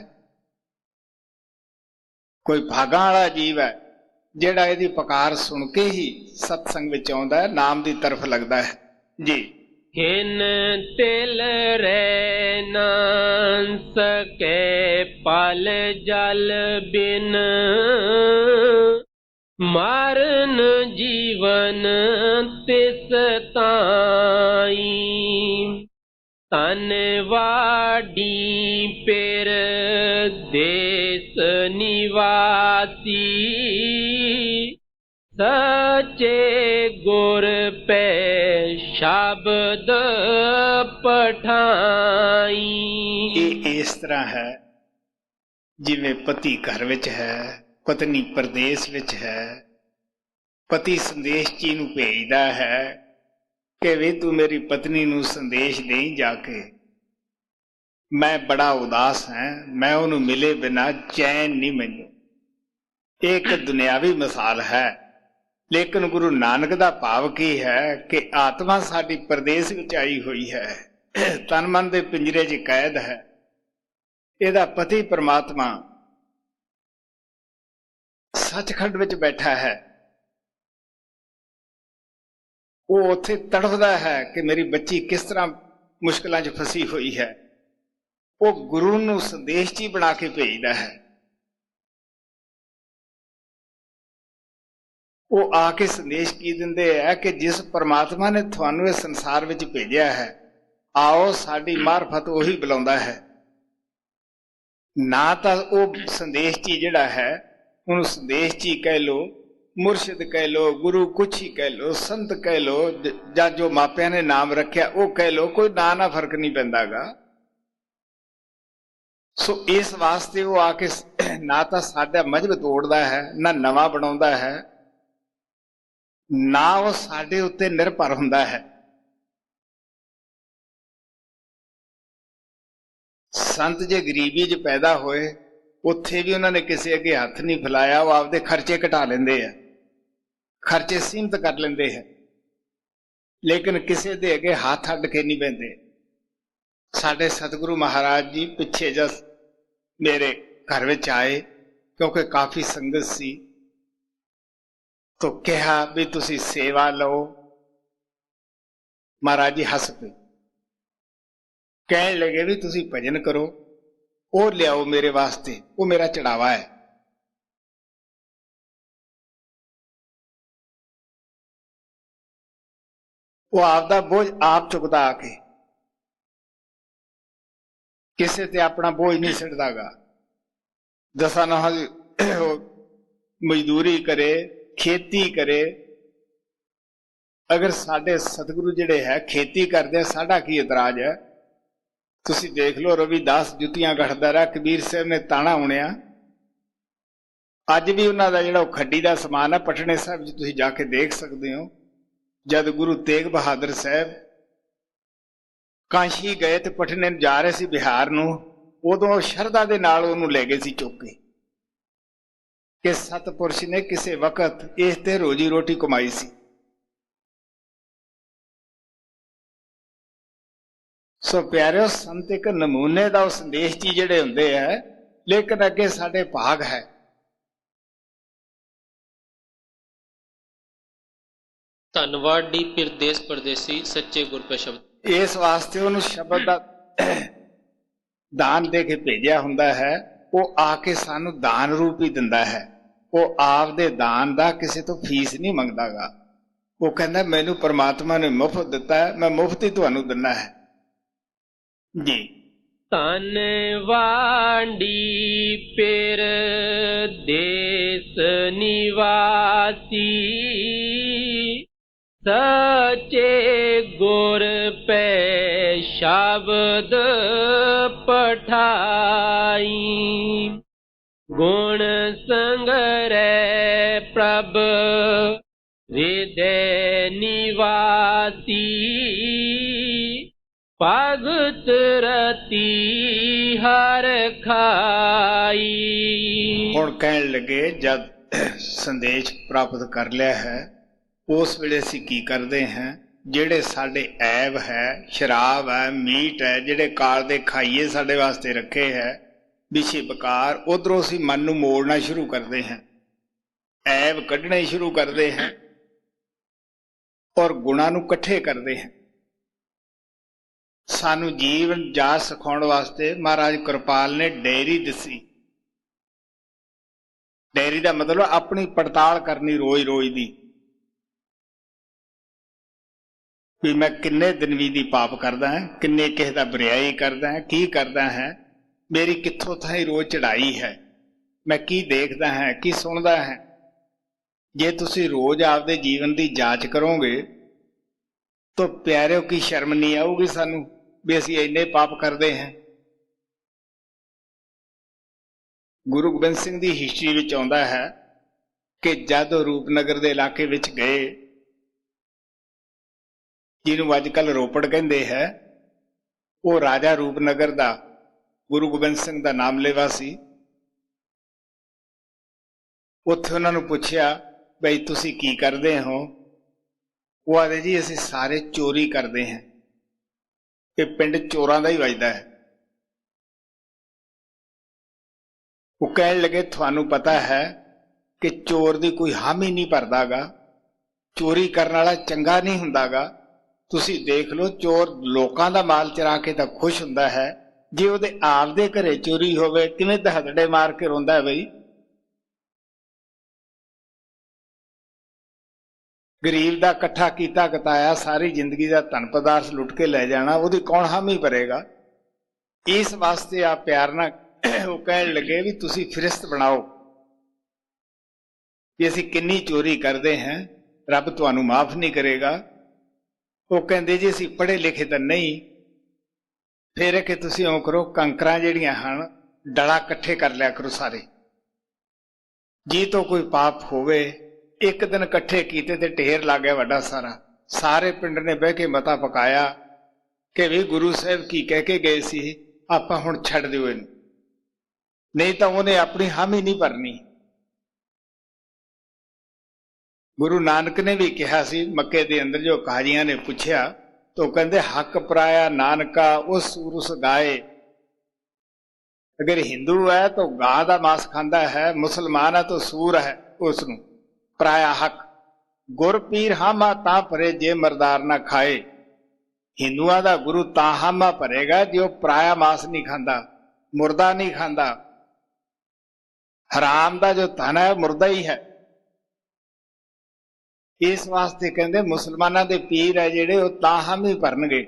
ਕੋਈ ਭਾਗਾਂ ਵਾਲਾ ਜੀਵ ਹੈ ਜਿਹੜਾ ਇਹਦੀ ਪੁਕਾਰ ਸੁਣ ਕੇ ਹੀ ਸਤਸੰਗ ਵਿੱਚ ਆਉਂਦਾ ਹੈ, ਨਾਮ ਦੀ ਤਰਫ ਲੱਗਦਾ ਹੈ ਜੀ। खिन तिल रह न सके पल जल बिन मारन जीवन तिस ताई। ਧਨਵਾੜੀ ਪਿਰ ਦੇਸ ਨਿਵਾਸੀ ਸਚੇ ਗੁਰ ਪੈ ਸ਼ਬਦ ਪਠਾਈ। ਇਹ ਇਸ ਤਰ੍ਹਾਂ ਹੈ ਜਿਵੇਂ ਪਤੀ ਘਰ ਵਿੱਚ ਹੈ, ਪਤਨੀ ਪਰਦੇਸ ਵਿੱਚ ਹੈ। ਪਤੀ ਸੰਦੇਸ਼ ਜੀ ਨੂੰ ਭੇਜਦਾ ਹੈ ਕਿ ਵੀ ਤੂੰ ਮੇਰੀ ਪਤਨੀ ਨੂੰ ਸੰਦੇਸ਼ ਦੇਈਂ ਜਾ ਕੇ, ਮੈਂ ਬੜਾ ਉਦਾਸ ਹਾਂ, ਮੈਂ ਉਹਨੂੰ ਮਿਲੇ ਬਿਨਾਂ ਚੈਨ ਨਹੀਂ ਮੈਨੂੰ। ਇਹ ਇੱਕ ਦੁਨਿਆਵੀ ਮਿਸਾਲ ਹੈ, ਲੇਕਿਨ ਗੁਰੂ ਨਾਨਕ ਦਾ ਭਾਵ ਕੀ ਹੈ ਕਿ ਆਤਮਾ ਸਾਡੀ ਪਰਦੇਸ ਵਿੱਚ ਆਈ ਹੋਈ ਹੈ, ਤਨ ਮਨ ਦੇ ਪਿੰਜਰੇ 'ਚ ਕੈਦ ਹੈ। ਇਹਦਾ ਪਤੀ ਪਰਮਾਤਮਾ ਸੱਚਖੰਡ ਵਿੱਚ ਬੈਠਾ ਹੈ। ਉਹ ਉੱਥੇ ਤੜਫਦਾ ਹੈ ਕਿ ਮੇਰੀ ਬੱਚੀ ਕਿਸ ਤਰ੍ਹਾਂ ਮੁਸ਼ਕਲਾਂ 'ਚ ਫਸੀ ਹੋਈ ਹੈ। ਉਹ ਗੁਰੂ ਨੂੰ ਸੰਦੇਸ਼ ਜੀ ਬਣਾ ਕੇ ਭੇਜਦਾ ਹੈ। ਉਹ ਆ ਕੇ ਸੰਦੇਸ਼ ਕੀ ਦਿੰਦੇ ਹੈ ਕਿ ਜਿਸ ਪਰਮਾਤਮਾ ਨੇ ਤੁਹਾਨੂੰ ਇਸ ਸੰਸਾਰ ਵਿੱਚ ਭੇਜਿਆ ਹੈ, ਆਓ ਸਾਡੀ ਮਾਰਫਤ ਉਹੀ ਬੁਲਾਉਂਦਾ ਹੈ। ਨਾ ਤਾਂ ਉਹ ਸੰਦੇਸ਼ ਜੀ ਜਿਹੜਾ ਹੈ ਉਹਨੂੰ ਸੰਦੇਸ਼ ਜੀ ਕਹਿ ਲਓ, ਮੁਰਸ਼ਿਦ ਕਹਿ ਲਓ, ਗੁਰੂ ਕੁਛ ਹੀ ਕਹਿ ਲਓ, ਸੰਤ ਕਹਿ ਲਓ, ਜਾਂ ਜੋ ਮਾਪਿਆਂ ਨੇ ਨਾਮ ਰੱਖਿਆ ਉਹ ਕਹਿ ਲਓ, ਕੋਈ ਨਾ ਫਰਕ ਨਹੀਂ ਪੈਂਦਾਗਾ। ਸੋ ਇਸ ਵਾਸਤੇ ਉਹ ਆ ਕੇ ਨਾ ਤਾਂ ਸਾਡਾ ਮਜ਼ਹਬ ਤੋੜਦਾ ਹੈ, ਨਾ ਨਵਾਂ ਬਣਾਉਂਦਾ ਹੈ, ਨਾ ਉਹ ਸਾਡੇ ਉੱਤੇ ਨਿਰਭਰ ਹੁੰਦਾ ਹੈ। ਸੰਤ ਜੇ ਗਰੀਬੀ 'ਚ ਪੈਦਾ ਹੋਏ, ਉੱਥੇ ਵੀ ਉਹਨਾਂ ਨੇ ਕਿਸੇ ਅੱਗੇ ਹੱਥ ਨਹੀਂ ਫੈਲਾਇਆ। ਉਹ ਆਪਦੇ ਖਰਚੇ ਘਟਾ ਲੈਂਦੇ ਆ, ਖਰਚੇ ਸੀਮਤ ਕਰ ਲੈਂਦੇ ਹੈ, ਲੇਕਿਨ ਕਿਸੇ ਦੇ ਅੱਗੇ ਹੱਥ ਅੱਡ ਕੇ ਨਹੀਂ ਬਹਿੰਦੇ। ਸਾਡੇ ਸਤਿਗੁਰੂ ਮਹਾਰਾਜ ਜੀ ਪਿੱਛੇ ਜਦ ਮੇਰੇ ਘਰ ਵਿੱਚ ਆਏ, ਕਿਉਂਕਿ ਕਾਫੀ ਸੰਗਤ ਸੀ, ਤਾਂ ਕਿਹਾ ਵੀ ਤੁਸੀਂ ਸੇਵਾ ਲਓ। ਮਹਾਰਾਜ ਜੀ ਹੱਸ ਪਏ, ਕਹਿਣ ਲੱਗੇ ਵੀ ਤੁਸੀਂ ਭਜਨ ਕਰੋ, ਉਹ ਲਿਆਓ ਮੇਰੇ ਵਾਸਤੇ, ਉਹ ਮੇਰਾ ਚੜਾਵਾ ਹੈ। ਉਹ ਆਪਦਾ ਬੋਝ ਆਪ ਚੁੱਕਦਾ ਆ ਕੇ, ਕਿਸੇ ਤੇ ਆਪਣਾ ਬੋਝ ਨਹੀਂ ਸਿੱਟਦਾਗਾ। ਦਸਾਂ ਨੌਹਾਂ ਮਜ਼ਦੂਰੀ ਕਰੇ, ਖੇਤੀ ਕਰੇ। ਅਗਰ ਸਾਡੇ ਸਤਿਗੁਰੂ ਜਿਹੜੇ ਹੈ ਖੇਤੀ ਕਰਦੇ, ਸਾਡਾ ਕੀ ਇਤਰਾਜ਼ ਹੈ? ਤੁਸੀਂ ਦੇਖ ਲਓ, ਰਵਿਦਾਸ ਜੁੱਤੀਆਂ ਗੱਠਦਾ ਰਿਹਾ, ਕਬੀਰ ਸਾਹਿਬ ਨੇ ਤਾਣਾ ਉਣਿਆ। ਅੱਜ ਵੀ ਉਹਨਾਂ ਦਾ ਜਿਹੜਾ ਉਹ ਖੱਡੀ ਦਾ ਸਮਾਨ ਹੈ, ਪਟਨੇ ਸਾਹਿਬ 'ਚ ਤੁਸੀਂ ਜਾ ਕੇ ਦੇਖ ਸਕਦੇ ਹੋ। ਜਦ ਗੁਰੂ ਤੇਗ ਬਹਾਦਰ ਸਾਹਿਬ ਕਾਂਸ਼ੀ ਗਏ ਤੇ ਪਟਨੇ ਨੂੰ ਜਾ ਰਹੇ ਸੀ ਬਿਹਾਰ ਨੂੰ, ਉਦੋਂ ਸ਼ਰਧਾ ਦੇ ਨਾਲ ਉਹਨੂੰ ਲੈ ਗਏ ਸੀ ਚੁੱਕ ਕੇ, ਕਿ ਸਤਪੁਰਸ਼ ਨੇ ਕਿਸੇ ਵਕਤ ਇਸ ਤੇ ਰੋਜੀ ਰੋਟੀ ਕਮਾਈ ਸੀ। ਸੋ ਪਿਆਰਿਓ, ਸੰਤ ਇੱਕ ਨਮੂਨੇ ਦਾ ਉਹ ਸੰਦੇਸ਼ ਜੀ ਜਿਹੜੇ ਹੁੰਦੇ ਹੈ, ਲੇਕਿਨ ਅੱਗੇ ਸਾਡੇ ਭਾਗ ਹੈ। ਧਨਵਾੜੀ ਪਿਰ ਦੇਸ ਪਰਦੇਸੀ ਸੱਚੇ ਗੁਰ ਪੈ ਸ਼ਬਦ। ਇਸ ਵਾਸਤੇ ਉਹਨੂੰ ਸ਼ਬਦ ਦਾ ਦਾਨ ਦੇ ਕੇ ਭੇਜਿਆ ਹੁੰਦਾ ਹੈ। ਉਹ ਆ ਕੇ ਸਾਨੂੰ ਦਾਨ ਰੂਪ ਹੀ ਦਿੰਦਾ ਹੈ। ਉਹ ਆਪਦੇ ਦਾਨ ਦਾ ਕਿਸੇ ਤੋਂ ਫੀਸ ਨਹੀਂ ਮੰਗਦਾਗਾ। ਉਹ ਕਹਿੰਦਾ ਮੈਨੂੰ ਪਰਮਾਤਮਾ ਨੇ ਮੁਫਤ ਦਿੱਤਾ ਹੈ, ਮੈਂ ਮੁਫਤ ਹੀ ਤੁਹਾਨੂੰ ਦਿੰਦਾ ਹੈ ਜੀ। ਧਨਵਾੜੀ ਪਿਰ ਦੇਸ ਨਿਵਾਸੀ ਸਚੇ ਗੁਰ ਪੈ ਸ਼ਬਦ ਪਠਾਈ। ਗੁਣ ਸੰਗਰੈ ਪ੍ਰਭ ਹਿਰਦੈ ਨਿਵਾਸੀ ਭਗਤ ਰਤੀ ਹਰ ਖਾਈ। ਹੁਣ ਕਹਿਣ ਲੱਗੇ ਜਦ ਸੰਦੇਸ਼ ਪ੍ਰਾਪਤ ਕਰ ਲਿਆ ਹੈ, ਉਸ ਵੇਲੇ ਅਸੀਂ ਕੀ ਕਰਦੇ ਹਾਂ? ਜਿਹੜੇ ਸਾਡੇ ਐਬ ਹੈ, ਸ਼ਰਾਬ ਹੈ, ਮੀਟ ਹੈ, ਜਿਹੜੇ ਕਾਲ ਦੇ ਖਾਈਏ ਸਾਡੇ ਵਾਸਤੇ ਰੱਖੇ ਹੈ ਵਿਸ਼ੇ ਬਕਾਰ, ਉਧਰੋਂ ਅਸੀਂ ਮਨ ਨੂੰ ਮੋੜਨਾ ਸ਼ੁਰੂ ਕਰਦੇ ਹਾਂ, ਐਬ ਕੱਢਣੇ ਸ਼ੁਰੂ ਕਰਦੇ ਹਾਂ ਔਰ ਗੁਣਾਂ ਨੂੰ ਇਕੱਠੇ ਕਰਦੇ ਹਾਂ। ਸਾਨੂੰ ਜੀਵਨ ਜਾਚ ਸਿਖਾਉਣ ਵਾਸਤੇ ਮਹਾਰਾਜ ਕਿਰਪਾਲ ਨੇ ਡੇਅਰੀ ਦੱਸੀ। ਡੇਅਰੀ ਦਾ ਮਤਲਬ ਆਪਣੀ ਪੜਤਾਲ ਕਰਨੀ ਰੋਜ਼ ਰੋਜ਼ ਦੀ, ਵੀ ਮੈਂ ਕਿੰਨੇ ਦਿਨ ਦੀ ਪਾਪ ਕਰਦਾ ਹਾਂ, ਕਿੰਨੇ ਕਿਸੇ ਦਾ ਬੁਰਿਆਈ ਕਰਦਾ ਹਾਂ, ਕੀ ਕਰਦਾ ਹਾਂ, ਮੇਰੀ ਕਿੱਥੋਂ ਥਾਈ ਰੋਜ਼ ਚੜਾਈ ਹੈ, ਮੈਂ ਕੀ ਦੇਖਦਾ ਹਾਂ, ਕੀ ਸੁਣਦਾ ਹਾਂ। ਜੇ ਤੁਸੀਂ ਰੋਜ਼ ਆਪਦੇ ਜੀਵਨ ਦੀ ਜਾਂਚ ਕਰੋਗੇ ਤਾਂ ਪਿਆਰਿਓ ਕੀ ਸ਼ਰਮ ਨਹੀਂ ਆਊਗੀ ਸਾਨੂੰ ਵੀ ਅਸੀਂ ਇੰਨੇ ਪਾਪ ਕਰਦੇ ਹਾਂ। ਗੁਰੂ ਗੋਬਿੰਦ ਸਿੰਘ ਦੀ ਹਿਸਟਰੀ ਵਿੱਚ ਆਉਂਦਾ ਹੈ ਕਿ ਜਦ ਰੂਪਨਗਰ ਦੇ ਇਲਾਕੇ ਵਿੱਚ ਗਏ, ਜਿਹਨੂੰ ਅੱਜ ਕੱਲ੍ਹ ਰੋਪੜ ਕਹਿੰਦੇ ਹੈ, ਉਹ ਰਾਜਾ ਰੂਪਨਗਰ ਦਾ ਗੁਰੂ ਗੋਬਿੰਦ ਸਿੰਘ ਦਾ ਨਾਮ ਲੇਵਾ ਸੀ। ਉੱਥੇ ਉਹਨਾਂ ਨੂੰ ਪੁੱਛਿਆ ਬਈ ਤੁਸੀਂ ਕੀ ਕਰਦੇ ਹੋ? ਉਹ ਆਖਦੇ ਜੀ ਅਸੀਂ ਸਾਰੇ ਚੋਰੀ ਕਰਦੇ ਹਾਂ, ਇਹ ਪਿੰਡ ਚੋਰਾਂ ਦਾ ਹੀ ਵੱਜਦਾ ਹੈ। ਉਹ ਕਹਿਣ ਲੱਗੇ ਤੁਹਾਨੂੰ ਪਤਾ ਹੈ ਕਿ ਚੋਰ ਦੀ ਕੋਈ ਹਾਮੀ ਨਹੀਂ ਭਰਦਾਗਾ, ਚੋਰੀ ਕਰਨ ਵਾਲਾ ਚੰਗਾ ਨਹੀਂ ਹੁੰਦਾਗਾ। ਤੁਸੀਂ ਦੇਖ ਲਓ, ਚੋਰ ਲੋਕਾਂ ਦਾ ਮਾਲ ਚਰਾ ਕੇ ਤਾਂ ਖੁਸ਼ ਹੁੰਦਾ ਹੈ, ਜੇ ਉਹਦੇ ਆਪਦੇ ਘਰੇ ਚੋਰੀ ਹੋਵੇ ਕਿਵੇਂ ਦਹਦੜੇ ਮਾਰ ਕੇ ਰੋਂਦਾ ਬਈ। ਗਰੀਬ ਦਾ ਇਕੱਠਾ ਕੀਤਾ ਕਤਾਇਆ ਸਾਰੀ ਜ਼ਿੰਦਗੀ ਦਾ ਧਨ ਪਦਾਰਥ ਲੁੱਟ ਕੇ ਲੈ ਜਾਣਾ, ਉਹਦੀ ਕੌਣ ਹਾਮੀ ਭਰੇਗਾ? ਇਸ ਵਾਸਤੇ ਆ ਪਿਆਰ ਨਾਲ ਉਹ ਕਹਿਣ ਲੱਗੇ ਵੀ ਤੁਸੀਂ ਫਿਰਿਸਤ ਬਣਾਓ ਵੀ ਅਸੀਂ ਕਿੰਨੀ ਚੋਰੀ ਕਰਦੇ ਹਾਂ, ਰੱਬ ਤੁਹਾਨੂੰ ਮਾਫ ਨਹੀਂ ਕਰੇਗਾ। ਉਹ ਕਹਿੰਦੇ ਜੀ ਅਸੀਂ ਪੜ੍ਹੇ ਲਿਖੇ ਤਾਂ ਨਹੀਂ। ਫਿਰ ਕਿ ਤੁਸੀਂ ਇਉਂ ਕਰੋ, ਕੰਕਰਾਂ ਜਿਹੜੀਆਂ ਹਨ ਡਲਾ ਇਕੱਠੇ ਕਰ ਲਿਆ ਕਰੋ ਸਾਰੇ, ਜੀ ਤੋਂ ਕੋਈ ਪਾਪ ਹੋਵੇ। ਇੱਕ ਦਿਨ ਇਕੱਠੇ ਕੀਤੇ ਤੇ ਢੇਰ ਲੱਗ ਗਿਆ ਵੱਡਾ ਸਾਰਾ। ਸਾਰੇ ਪਿੰਡ ਨੇ ਬਹਿ ਕੇ ਮਤਾ ਪਕਾਇਆ ਕਿ ਵੀ ਗੁਰੂ ਸਾਹਿਬ ਕੀ ਕਹਿ ਕੇ ਗਏ ਸੀ, ਆਪਾਂ ਹੁਣ ਛੱਡ ਦਿਓ ਇਹਨੂੰ, ਨਹੀਂ ਤਾਂ ਉਹਨੇ ਆਪਣੀ ਹਾਮੀ ਨਹੀਂ ਭਰਨੀ। ਗੁਰੂ ਨਾਨਕ ਨੇ ਵੀ ਕਿਹਾ ਸੀ ਮੱਕੇ ਦੇ ਅੰਦਰ, ਜੋ ਕਾਜ਼ੀਆਂ ਨੇ ਪੁੱਛਿਆ ਤਾਂ ਕਹਿੰਦੇ ਹੱਕ ਪਰਾਇਆ ਨਾਨਕਾ ਉਸ ਸੂਰਸ ਗਾਏ। ਅਗਰ ਹਿੰਦੂ ਹੈ ਤਾਂ ਗਾਂ ਦਾ ਮਾਸ ਖਾਂਦਾ ਹੈ, ਮੁਸਲਮਾਨ ਹੈ ਤਾਂ ਸੂਰ ਹੈ, ਉਸ ਨੂੰ ਪਰਾਇਆ ਹੱਕ। ਗੁਰ ਪੀਰ ਹਾਮਾ ਤਾਂ ਭਰੇ ਜੇ ਮਰਦਾਰ ਨਾ ਖਾਏ। ਹਿੰਦੂਆਂ ਦਾ ਗੁਰੂ ਤਾਂ ਹਾਮਾ ਭਰੇਗਾ ਜੇ ਉਹ ਪਰਾਇਆ ਮਾਸ ਨਹੀਂ ਖਾਂਦਾ, ਮੁਰਦਾ ਨਹੀਂ ਖਾਂਦਾ। ਹਰਾਮ ਦਾ ਜੋ ਧਨ ਹੈ ਮੁਰਦਾ ਹੀ ਹੈ। ਇਸ ਵਾਸਤੇ ਕਹਿੰਦੇ ਮੁਸਲਮਾਨਾਂ ਦੇ ਪੀਰ ਹੈ ਜਿਹੜੇ, ਉਹ ਤਾਂ ਹਾਮੀ ਭਰਨਗੇ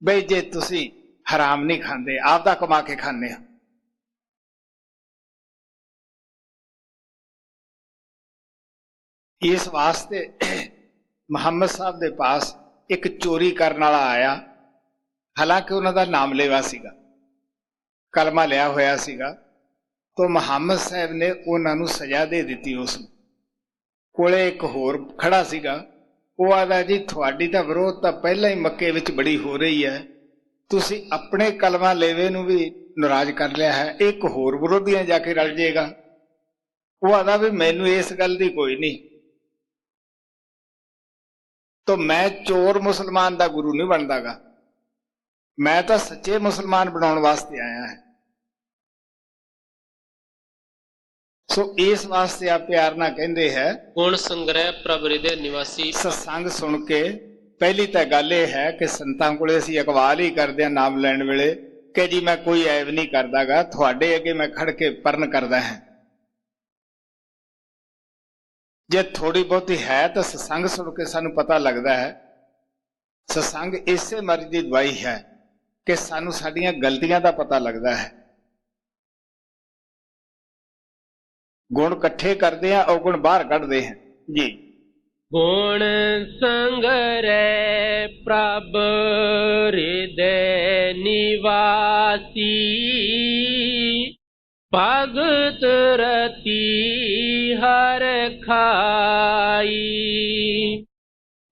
ਬਈ ਜੇ ਤੁਸੀਂ ਹਰਾਮ ਨਹੀਂ ਖਾਂਦੇ, ਆਪਦਾ ਕਮਾ ਕੇ ਖਾਂਦੇ ਆ। ਇਸ ਵਾਸਤੇ ਮੁਹੰਮਦ ਸਾਹਿਬ ਦੇ ਪਾਸ ਇੱਕ ਚੋਰੀ ਕਰਨ ਵਾਲਾ ਆਇਆ, ਹਾਲਾਂਕਿ ਉਹਨਾਂ ਦਾ ਨਾਮ ਲੇਵਾ ਸੀਗਾ, ਕਲਮਾ ਲਿਆ ਹੋਇਆ ਸੀਗਾ। ਤਾਂ ਮੁਹੰਮਦ ਸਾਹਿਬ ਨੇ ਉਹਨਾਂ ਨੂੰ ਸਜ਼ਾ ਦੇ ਦਿੱਤੀ। ਉਸ ਕੋਲੇ ਇੱਕ ਹੋਰ ਖੜਾ ਸੀਗਾ, ਉਹ ਆਦਾ ਜੀ ਤੁਹਾਡੀ ਤਾਂ ਵਿਰੋਧ ਤਾਂ ਪਹਿਲਾਂ ਹੀ ਮੱਕੇ ਵਿੱਚ ਬੜੀ ਹੋ ਰਹੀ ਹੈ, ਤੁਸੀਂ ਆਪਣੇ ਕਲਮਾ ਲੇਵੇ ਨੂੰ ਵੀ ਨਾਰਾਜ਼ ਕਰ ਲਿਆ ਹੈ, ਇੱਕ ਹੋਰ ਵਿਰੋਧੀਆਂ ਜਾ ਕੇ ਰਲ ਜਾਏਗਾ। ਉਹ ਆਦਾ ਵੀ ਮੈਨੂੰ ਇਸ ਗੱਲ ਦੀ ਕੋਈ ਨਹੀਂ, ਤਾਂ ਮੈਂ ਚੋਰ ਮੁਸਲਮਾਨ ਦਾ ਗੁਰੂ ਨਹੀਂ ਬਣਦਾਗਾ, ਮੈਂ ਤਾਂ ਸੱਚੇ ਮੁਸਲਮਾਨ ਬਣਾਉਣ ਵਾਸਤੇ ਆਇਆ ਹੈ। ਸੋ ਇਸ ਵਾਸਤੇ ਆ ਪਿਆਰ ਨਾਲ ਕਹਿੰਦੇ ਹੈ ਗੁਣ ਸੰਗ੍ਰਹਿ ਪ੍ਰਭ ਹਿਰਦੇ ਨਿਵਾਸੀ। ਸਤਸੰਗ ਸੁਣ ਕੇ ਪਹਿਲੀ ਤਾਂ ਗੱਲ ਇਹ ਹੈ ਕਿ ਸੰਤਾਂ ਕੋਲੇ ਅਸੀਂ ਇਕਬਾਲ ਹੀ ਕਰਦੇ ਹਾਂ ਨਾਮ ਲੈਣ ਵੇਲੇ ਕਿ ਜੀ ਮੈਂ ਕੋਈ ਐਬ ਨਹੀਂ ਕਰਦਾਗਾ, ਤੁਹਾਡੇ ਅੱਗੇ ਮੈਂ ਖੜ ਕੇ ਪਰਨ ਕਰਦਾ ਹਾਂ। ਜੇ ਥੋੜੀ ਬਹੁਤੀ ਹੈ ਤਾਂ ਸਤਸੰਗ ਸੁਣ ਕੇ ਸਾਨੂੰ ਪਤਾ ਲੱਗਦਾ ਹੈ। ਸਤਸੰਗ ਇਸੇ ਮਰਜ਼ ਦੀ ਦਵਾਈ ਹੈ ਕਿ ਸਾਨੂੰ ਸਾਡੀਆਂ ਗਲਤੀਆਂ ਦਾ ਪਤਾ ਲੱਗਦਾ ਹੈ। ਗੁਣ ਇਕੱਠੇ ਕਰਦੇ ਆ, ਔਗੁਣ ਬਾਹਰ ਕੱਢਦੇ ਹਾਂ ਜੀ। ਗੁਣ ਸੰਗ੍ਰਹਿ ਪ੍ਰਭ ਹਿਰਦੈ ਨਿਵਾਸੀ। ਭਗਤ ਰਤੀ ਹਰ ਖਾਈ।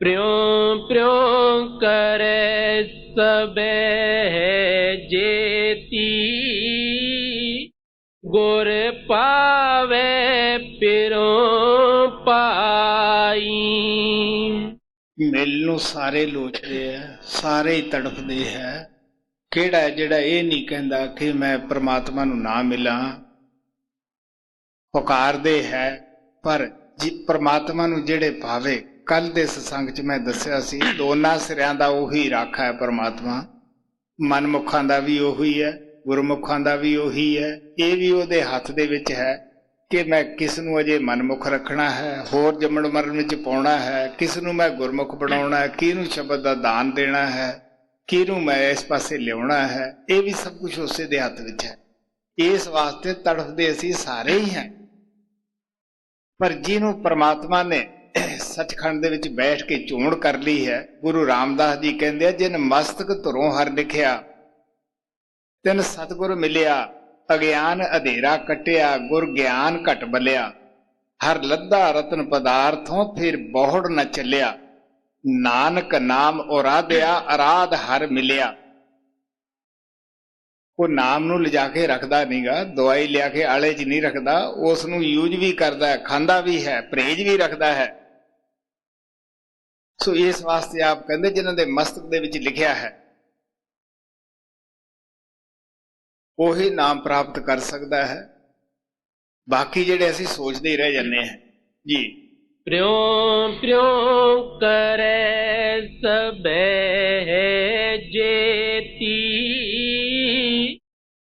ਪ੍ਰਿਉ ਪ੍ਰਿਉ ਕਰੈ ਸਬੈ ਜੇਤੀ। ਗੁਰ ਪਾਵੇ ਪਿਰੋ ਪਾਈ। ਮਿਲ ਨੂੰ ਸਾਰੇ ਲੋਚਦੇ ਆ, ਸਾਰੇ ਹੀ ਤੜਫਦੇ ਹੈ। ਕਿਹੜਾ ਜਿਹੜਾ ਇਹ ਨਹੀਂ ਕਹਿੰਦਾ ਕਿ ਮੈਂ ਪ੍ਰਮਾਤਮਾ ਨੂੰ ਨਾ ਮਿਲਾਂ। ਪੁਕਾਰਦੇ ਹੈ ਪਰ ਜੀ ਪ੍ਰਮਾਤਮਾ ਨੂੰ ਜਿਹੜੇ ਭਾਵੇ। ਕੱਲ ਦੇ ਸਤਸੰਗ 'ਚ ਮੈਂ ਦੱਸਿਆ ਸੀ ਦੋਨਾਂ ਸਿਰਿਆਂ ਦਾ ਉਹੀ ਰਾਖਾ ਹੈ ਪ੍ਰਮਾਤਮਾ। ਮਨਮੁਖਾਂ ਦਾ ਵੀ ਉਹੀ ਹੈ, ਗੁਰਮੁਖਾਂ ਦਾ ਵੀ ਉਹੀ ਹੈ। ਇਹ ਵੀ ਉਹਦੇ ਹੱਥ ਦੇ ਵਿੱਚ ਹੈ। कि मैं किस नूं अजे मनमुख रखना है, होर जम्मण मरण विच पाउणा है, किस नूं मैं गुरमुख बनाउणा है, किहनूं शब्द दा दान देना है, किहनूं मैं इस पासे लियाउणा है, ये भी सब कुछ उसे दे हत्थ विच है। इस वास्ते तड़फदे असीं सारे ही हैं। पर जिन्हों परमात्मा ने सचखंड दे विच बैठ के चोण कर ली है, गुरु रामदास जी कहते जिन मस्तक धुरों हर लिखिया, तिन सतगुर मिलिया, अज्ञान अधेरा कटिया, गुर ज्ञान घट बलिया, हर लद्दा रतन पदार्थों फिर बहुड़ न चलिया, नानक नाम उराध्या अराध हर मिलिया। वो नाम नूं लिजा के रखदा नहींगा, दवाई लिया के आले च नहीं रखदा, उस नूं यूज भी करदा है, खांदा भी है, परहेज भी रखदा है। सो इस वास्ते आप कहंदे जिन्हां दे मस्तक दे विच लिखिया है ਉਹੀ नाम प्राप्त कर सकता है। बाकी जेडे असीं सोचते ही रह जाते हैं जी। प्यों प्यों करे सबे जेती,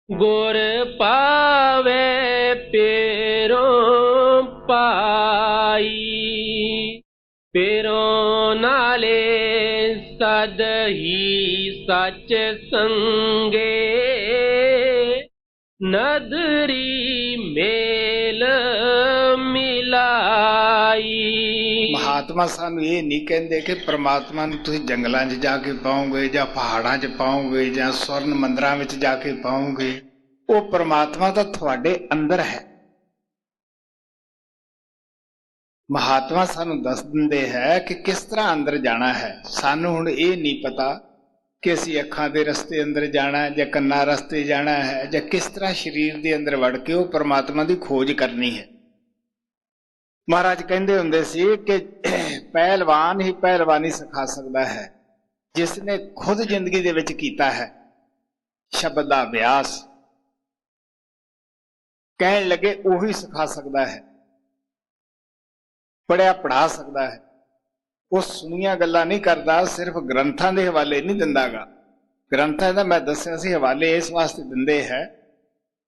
गुर पावे पेरों पाई, पेरों नाले सद ही सच संगे, नदरी मेल मिलाई। महात्मा सानू ये नहीं कहते कि परमात्मा नूं तुसीं जंगलां 'च जाके पाओगे जां पहाड़ां 'च पाओगे जां स्वर्ण मंदिरां विच जाके पाओगे। वो परमात्मा तो तुहाडे अंदर है। महात्मा सानू दस दिंदे है कि किस तरह अंदर जाना है। सानू हुण ये नहीं पता कि असीं अखां दे रस्ते अंदर जाना है जां कन्नां रस्ते जाना है जां किस तरह शरीर दे अंदर वड़ के वो परमात्मा की खोज करनी है। महाराज कहंदे हुंदे सी कि पहलवान ही पहलवानी सिखा सकता है जिसने खुद जिंदगी दे विच कीता है शब्द दा अभ्यास। कहण लगे उही सिखा सकता है, पढ़िया पढ़ा सकता है। वो सुनिया गल्लां नहीं करता, सिर्फ ग्रंथां दे हवाले नहीं दिंदागा। ग्रंथां दा मैं दस्सिया सी हवाले इस वास्ते दिंदे है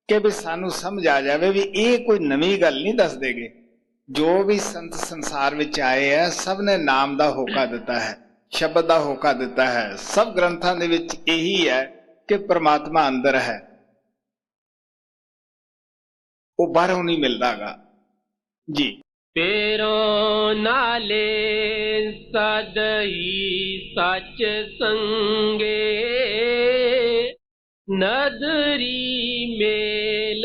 कि भी सानू समझ आ जाए भी ये कोई नवीं गल नहीं दस देगे। जो भी संत संसार विच आए है सब ने नाम दा होका दिता है, शब्द दा होका दिता है। सब ग्रंथां दे विच यही है कि परमात्मा अंदर है, वो बाहरों नहीं मिलदागा जी। पेरों नाले सद ही सच संगे, नदरी मेल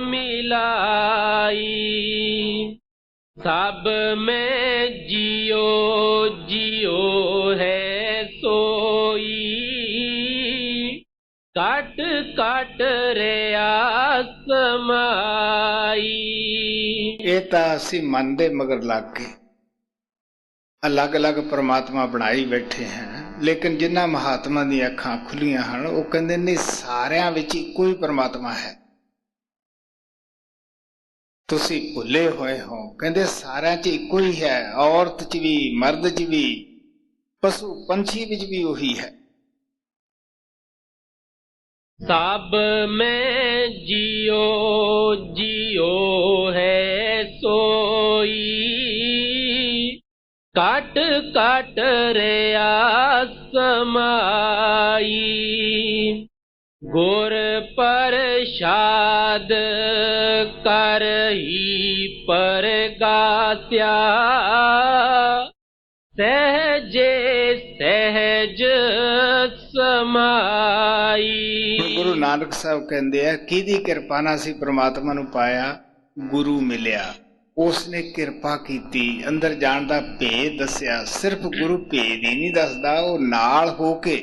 मिलाई, सब में जियो जियो है सोई, कट कट रिया समाई। ये तो असी मन दे मगर लग के अलग अलग परमात्मा बनाई बैठे हैं, लेकिन जिन्ना महात्मा दी अखां खुलियां हैं वो कहंदे ने सारियां विच इक्को ही परमात्मा है। तुसी भुले होए हो, कहंदे सारियां च इक्को ही है, औरत च भी मर्द च भी पशु पंछी विच भी वही है। सब में जियो जियो है सोई, काट काट रिया समाई, गुर प्रसाद कर ही परगास्या, सहजे सहज समाई। गुरु नानक साहब कहते हैं किहदी किरपा नाल असीं परमात्मा नूं पाया, गुरु मिलिया, उसने किरपा कीती, अंदर जाण दा भेद दस्सिया। सिर्फ गुरु भेद ही नहीं दसदा, वो नाल हो के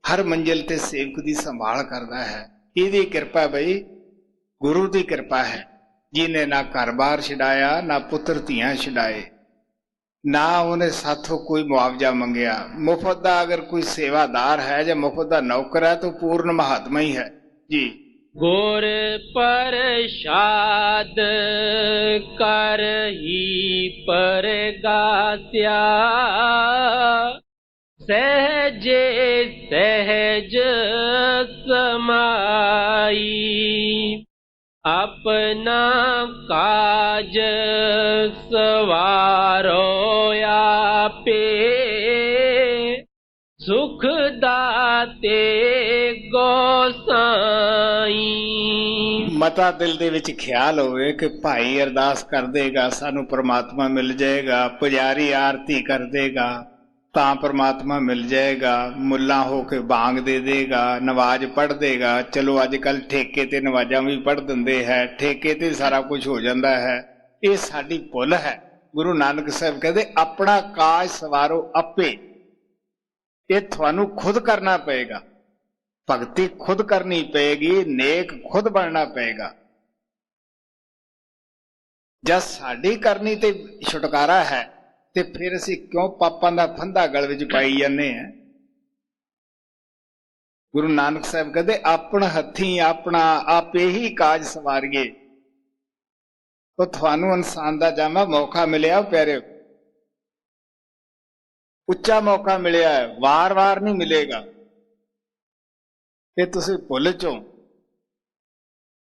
हर मंजिल ते सेवक दी संभाल करदा है। इहदी किरपा बई गुरु दी किरपा है, जिन्हें ना घर बार छडाया, ना पुत्र धीआं छडाए, ना उन्हें साथों कोई मुआवजा मंगया। मुफ्त दा अगर कोई सेवादार है या मुफ्त दा नौकर है तो पूर्ण महात्मा ही है जी। गुर प्रसाद कर ही परगास्या, सहजे सहज समाई, अपना काज सवारो आपे सुख दाते गोसाई। ਮਤਾ ਦਿਲ ਦੇ ਵਿੱਚ ਖਿਆਲ ਹੋਵੇ ਕਿ ਭਾਈ ਅਰਦਾਸ ਕਰ ਦੇਗਾ ਸਾਨੂੰ ਪ੍ਰਮਾਤਮਾ ਮਿਲ ਜਾਏਗਾ, ਪੁਜਾਰੀ ਆਰਤੀ ਕਰ ਦੇਗਾ ਤਾਂ ਪ੍ਰਮਾਤਮਾ ਮਿਲ ਜਾਏਗਾ, ਮੁੱਲਾ ਹੋ ਕੇ ਬਾਂਗ ਦੇ ਦੇਗਾ, ਨਵਾਜ਼ ਪੜ੍ਹ ਦੇਗਾ। ਚਲੋ ਅੱਜ ਕੱਲ੍ਹ ਠੇਕੇ ਤੇ ਨਵਾਜ਼ਾਂ ਵੀ ਪੜ੍ਹ ਦਿੰਦੇ ਹੈ, ਠੇਕੇ ਤੇ ਸਾਰਾ ਕੁਝ ਹੋ ਜਾਂਦਾ ਹੈ। ਇਹ ਸਾਡੀ ਭੁੱਲ ਹੈ। ਗੁਰੂ ਨਾਨਕ ਸਾਹਿਬ ਕਹਿੰਦੇ ਆਪਣਾ ਕਾਜ ਸਵਾਰੋ ਆਪੇ। ਇਹ ਤੁਹਾਨੂੰ ਖੁਦ ਕਰਨਾ ਪਏਗਾ, ਭਗਤੀ ਖੁਦ ਕਰਨੀ ਪਏਗੀ, ਨੇਕ ਖੁਦ ਬਣਨਾ ਪਏਗਾ। ਜਦ ਸਾਡੀ ਕਰਨੀ ਤੇ ਛੁਟਕਾਰਾ ਹੈ ਤੇ ਫਿਰ ਅਸੀਂ ਕਿਉਂ ਪਾਪਾਂ ਦਾ ਫੰਦਾ ਗਲ ਵਿੱਚ ਪਾਈ ਜਾਂਦੇ ਹਾਂ। ਗੁਰੂ ਨਾਨਕ ਸਾਹਿਬ ਕਹਿੰਦੇ ਆਪਣਾ ਹੱਥੀਂ ਆਪਣਾ ਆਪੇ ਹੀ ਕਾਜ ਸਵਾਰੀਏ। ਉਹ ਤੁਹਾਨੂੰ ਇਨਸਾਨ ਦਾ ਜਾਮਾ ਮੌਕਾ ਮਿਲਿਆ ਪਿਆਰਿਓ, ਉੱਚਾ ਮੌਕਾ ਮਿਲਿਆ ਹੈ, ਵਾਰ-ਵਾਰ ਨਹੀਂ ਮਿਲੇਗਾ। ਇਹ ਤੁਸੀਂ ਭੁੱਲ ਚੋਂ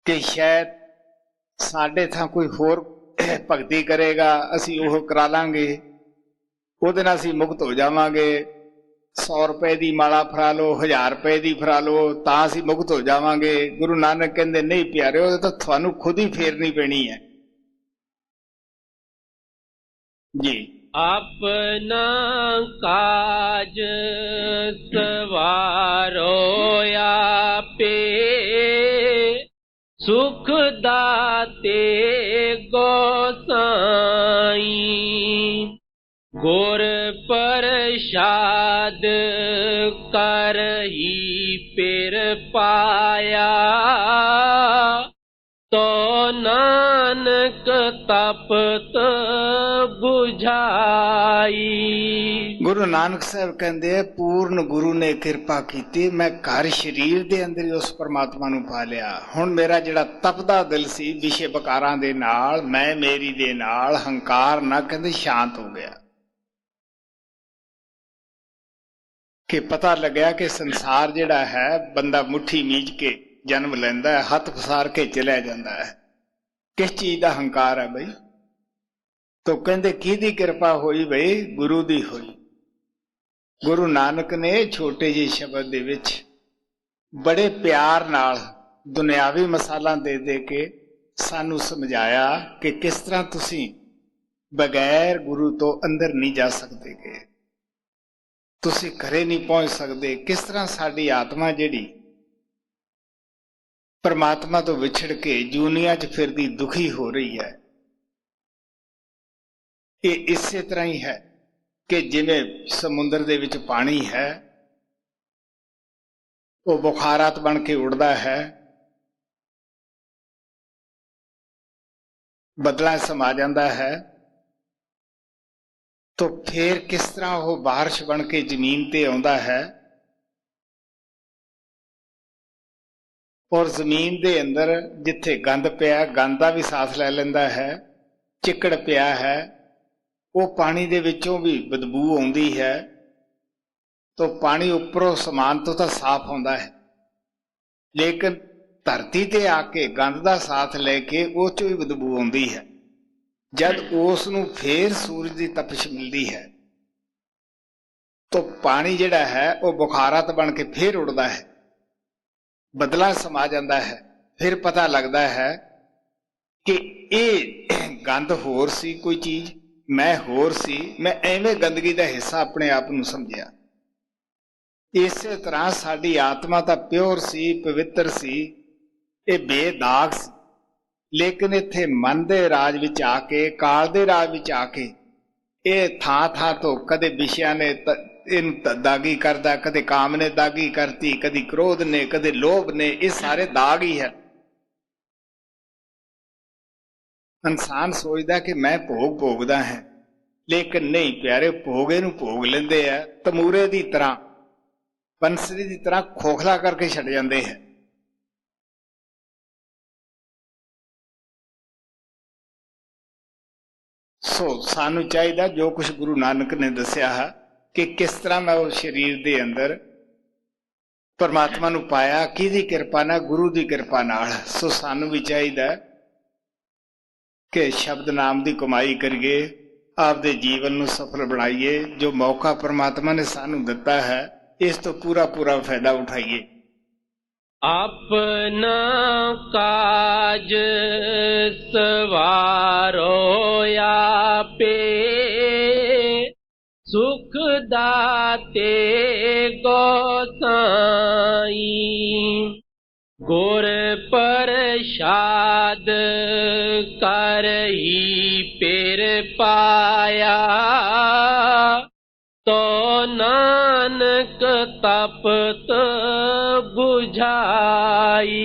ਕਿ ਸ਼ਾਇਦ ਸਾਡੇ ਥਾਂ ਕੋਈ ਹੋਰ ਭਗਤੀ ਕਰੇਗਾ, ਅਸੀਂ ਉਹ ਕਰਾ ਲਾਂਗੇ, ਉਹਦੇ ਨਾਲ ਅਸੀਂ ਮੁਕਤ ਹੋ ਜਾਵਾਂਗੇ। 100 ਰੁਪਏ ਦੀ ਮਾਲਾ ਫਰਾ ਲਓ, 1000 ਰੁਪਏ ਦੀ ਫਰਾ ਲਓ ਤਾਂ ਅਸੀਂ ਮੁਕਤ ਹੋ ਜਾਵਾਂਗੇ। ਗੁਰੂ ਨਾਨਕ ਕਹਿੰਦੇ ਨਹੀਂ ਪਿਆਰਿਓ, ਇਹ ਤਾਂ ਤੁਹਾਨੂੰ ਖੁਦ ਹੀ ਫੇਰਨੀ ਪੈਣੀ ਹੈ ਜੀ। अपना काज सवारो आपे सुख दाते गोसाई। गुर प्रसाद कर ही फिर पाया तो नानक तपत बुझाई। ਗੁਰੂ ਨਾਨਕ ਸਾਹਿਬ ਕਹਿੰਦੇ ਪੂਰਨ ਗੁਰੂ ਨੇ ਕਿਰਪਾ ਕੀਤੀ, ਮੈਂ ਘਰ ਸਰੀਰ ਦੇ ਅੰਦਰ ਹੀ ਉਸ ਪਰਮਾਤਮਾ ਨੂੰ ਪਾ ਲਿਆ। ਹੁਣ ਮੇਰਾ ਜਿਹੜਾ ਤਪਦਾ ਦਿਲ ਸੀ ਵਿਸ਼ੇ ਵਿਕਾਰਾਂ ਦੇ ਨਾਲ, ਮੈਂ ਮੇਰੀ ਦੇ ਨਾਲ, ਹੰਕਾਰ ਨਾ ਕਹਿੰਦੇ ਸ਼ਾਂਤ ਹੋ ਗਿਆ। ਕਿ ਪਤਾ ਲੱਗਿਆ ਕਿ ਸੰਸਾਰ ਜਿਹੜਾ ਹੈ ਬੰਦਾ ਮੁੱਠੀ ਮੀਚ ਕੇ ਜਨਮ ਲੈਂਦਾ ਹੈ, ਹੱਥ ਫਸਾਰ ਕੇ ਚਲਿਆ ਜਾਂਦਾ ਹੈ। ਕਿਸ ਚੀਜ਼ ਦਾ ਹੰਕਾਰ ਹੈ ਬਈ? ਤੋ ਕਹਿੰਦੇ ਕਿਹਦੀ ਕਿਰਪਾ ਹੋਈ ਬਈ? ਗੁਰੂ ਦੀ ਹੋਈ। ਗੁਰੂ ਨਾਨਕ ਨੇ ਛੋਟੇ ਜਿਹੇ ਸ਼ਬਦ ਦੇ ਵਿੱਚ ਬੜੇ ਪਿਆਰ ਨਾਲ ਦੁਨਿਆਵੀ ਮਸਾਲਾ ਦੇ ਦੇ ਕੇ ਸਾਨੂੰ ਸਮਝਾਇਆ ਕਿ ਕਿਸ ਤਰ੍ਹਾਂ ਤੁਸੀਂ ਬਗੈਰ ਗੁਰੂ ਤੋਂ ਅੰਦਰ ਨਹੀਂ ਜਾ ਸਕਦੇਗੇ, ਤੁਸੀਂ ਘਰੇ ਨਹੀਂ ਪਹੁੰਚ ਸਕਦੇ। ਕਿਸ ਤਰ੍ਹਾਂ ਸਾਡੀ ਆਤਮਾ ਜਿਹੜੀ ਪਰਮਾਤਮਾ ਤੋਂ ਵਿਛੜ ਕੇ ਦੁਨੀਆ 'ਚ ਫਿਰਦੀ ਦੁਖੀ ਹੋ ਰਹੀ ਹੈ। ਇਹ ਇਸੇ ਤਰ੍ਹਾਂ ਹੀ ਹੈ ਕਿ ਜਿਵੇਂ ਸਮੁੰਦਰ ਦੇ ਵਿੱਚ ਪਾਣੀ ਹੈ, ਉਹ ਬੁਖਾਰਾਤ ਬਣ ਕੇ ਉੱਡਦਾ ਹੈ, ਬਦਲਾਂ ਸਮਾ ਜਾਂਦਾ ਹੈ, तो फिर किस तरह वो बारिश बन के जमीन ते आउंदा है और जमीन दे अंदर जिथे गंद पिया गंद दा भी साथ ले लैंदा है, चिकड़ पिया है, वो पानी दे विचों भी बदबू आउंदी है, तो पानी उपरों समान तो साफ आउंदा है, लेकिन धरती ते आके गंद दा साथ लेके वो चों भी बदबू आउंदी है। जद उस नूं फिर सूरज की तपिश मिलती है तो पानी जिहड़ा है वो बुखारात बन के फिर उड़ता है, बदला समा जाता है। फिर पता लगता है कि ये गंद होर सी कोई चीज, मैं होर सी, मैं एवें गंदगी का हिस्सा अपने आप नूं समझिया। इस तरह साडी आत्मा तो प्योर सी, पवित्र सी, ये बेदाग सी, लेकिन इत्थे मन दे राज विच आके, काल दे राज विच आके ये थां थां तो कदे विषयां ने इन दागी करदा, कदे काम ने दागी करती, कदी क्रोध ने, कदे लोभ ने, ये सारे दाग ही है। इंसान सोचदा कि मैं भोग भोगदा है, लेकिन नहीं प्यारे, भोगे नूं भोग लेंदे आ, तमूरे दी तरह, बंसरी दी तरह खोखला करके छड़ जांदे है। सो सानू चाहिए जो कुछ गुरु नानक ने दसिया है कि किस तरह मैं उस शरीर के अंदर ਪਰਮਾਤਮਾ ਨੂੰ ਪਾਇਆ ਕਿਹਦੀ ਕਿਰਪਾ ਨਾਲ? ਗੁਰੂ ਦੀ ਕਿਰਪਾ ਨਾਲ। ਸੋ ਸਾਨੂੰ ਵੀ ਚਾਹੀਦਾ ਕਿ ਸ਼ਬਦ ਨਾਮ ਦੀ ਕਮਾਈ ਕਰੀਏ, ਆਪਦੇ ਜੀਵਨ ਨੂੰ ਸਫਲ ਬਣਾਈਏ। ਜੋ ਮੌਕਾ ਪਰਮਾਤਮਾ ਨੇ ਸਾਨੂੰ ਦਿੱਤਾ ਹੈ, ਇਸ ਤੋਂ ਪੂਰਾ ਪੂਰਾ ਫਾਇਦਾ ਉਠਾਈਏ। ਆਪਣਾ ਕਾਜ ਸਵਾਰੋ ਆਪੇ, ਸੁਖ ਦਾਤੇ ਗੋਸਾਈ। ਗੁਰ ਪ੍ਰਸਾਦ ਕਰਹੀ ਪਿਰ ਪਾਇਆ, ਤੋ ਨਾਨਕ ਤਪਤ ਬੁਝਾਈ।